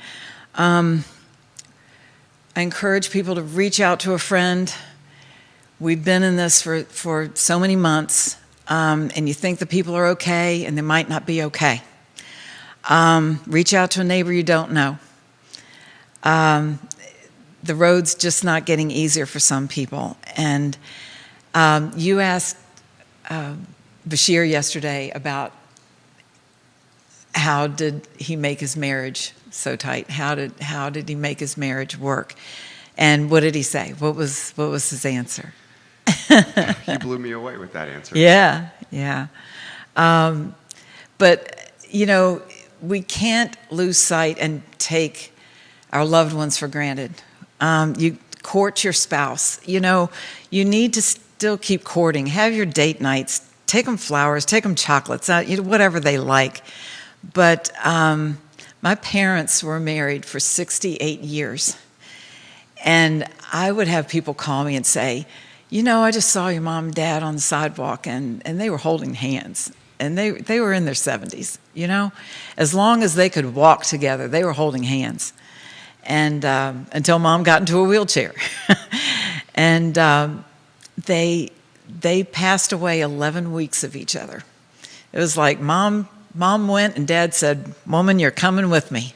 I encourage people to reach out to a friend. We've been in this for so many months, and you think the people are okay, and they might not be okay. Reach out to a neighbor you don't know. The road's just not getting easier for some people. And you asked Bashir yesterday about how did he make his marriage so tight? How did he make his marriage work? And what did he say? What was his answer? He blew me away with that answer. Yeah. But we can't lose sight and take our loved ones for granted. You court your spouse. You need to still keep courting. Have your date nights. Take them flowers. Take them chocolates. Whatever they like. But my parents were married for 68 years. And I would have people call me and say, I just saw your mom and dad on the sidewalk, and they were holding hands. And they were in their 70s, As long as they could walk together, they were holding hands. And until Mom got into a wheelchair. And they they passed away 11 weeks of each other. It was like mom went and Dad said, "Woman, you're coming with me."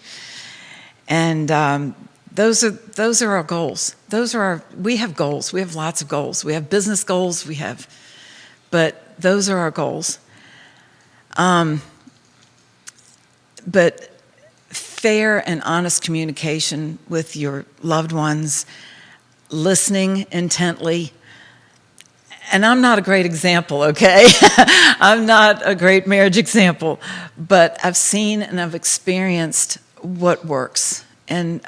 And those are our goals. We have goals. We have lots of goals. We have business goals. But those are our goals. But fair and honest communication with your loved ones, listening intently. And I'm not a great example, okay? I'm not a great marriage example, but I've seen and I've experienced what works. And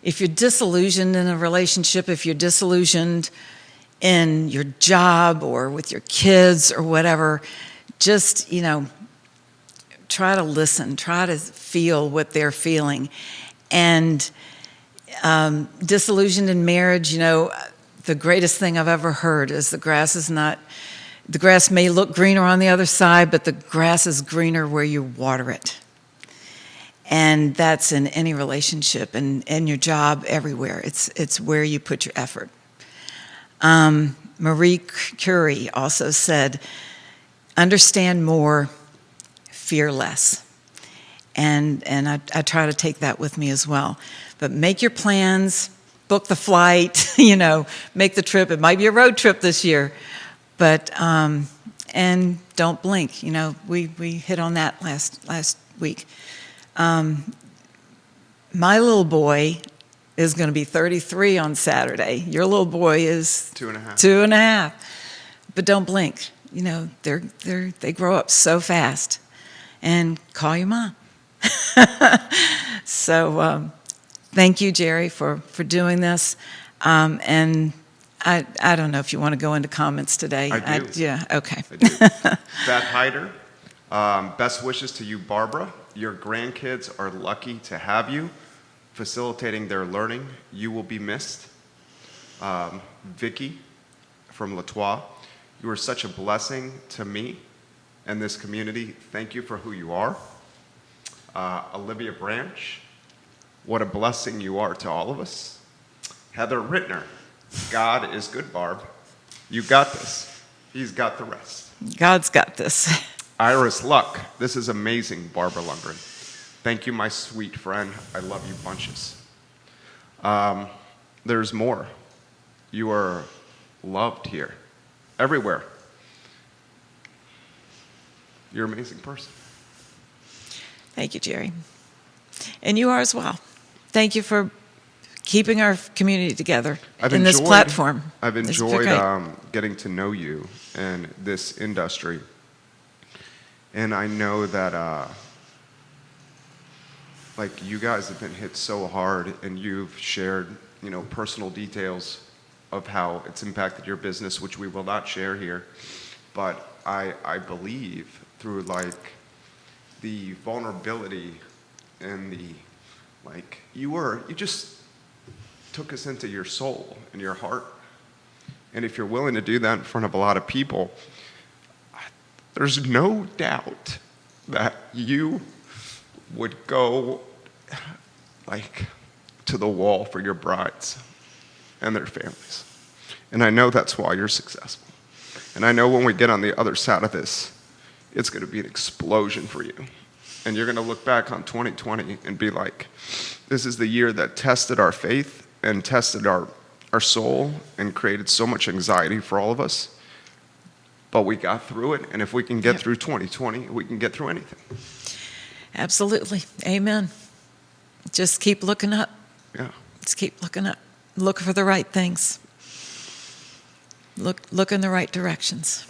if you're disillusioned in a relationship, if you're disillusioned in your job or with your kids or whatever, just, try to listen, try to feel what they're feeling. And disillusioned in marriage, the greatest thing I've ever heard is the grass may look greener on the other side, but the grass is greener where you water it. And that's in any relationship and your job, everywhere. It's where you put your effort. Marie Curie also said, "Understand more, fear less." And I try to take that with me as well. But make your plans, book the flight, make the trip. It might be a road trip this year, but and don't blink. We hit on that last week. My little boy is going to be 33 on Saturday. Your little boy is 2.5. 2.5. But don't blink. They grow up so fast. And call your mom. So thank you, Jerry, for doing this. And I don't know if you want to go into comments today. I do. Yeah, okay. I do. Beth Hyder, best wishes to you, Barbara. Your grandkids are lucky to have you facilitating their learning. You will be missed. Vicky from Latois, you are such a blessing to me and this community. Thank you for who you are. Olivia Branch, what a blessing you are to all of us. Heather Rittner, God is good, Barb. You got this. He's got the rest. God's got this. Iris Luck, this is amazing, Barbara Lundgren. Thank you, my sweet friend. I love you bunches. There's more. You are loved here, everywhere. You're an amazing person. Thank you, Jerry. And you are as well. Thank you for keeping our community together in this platform. I've enjoyed getting to know you in this industry. And I know that you guys have been hit so hard, and you've shared, personal details of how it's impacted your business, which we will not share here. But I believe through the vulnerability and you just took us into your soul and your heart. And if you're willing to do that in front of a lot of people, there's no doubt that you would go to the wall for your brides and their families. And I know that's why you're successful. And I know when we get on the other side of this, it's going to be an explosion for you. And you're going to look back on 2020 and be like, this is the year that tested our faith and tested our soul and created so much anxiety for all of us. But we got through it, and if we can get through 2020, we can get through anything. Absolutely. Amen. Just keep looking up. Yeah. Just keep looking up. Look for the right things. Look in the right directions.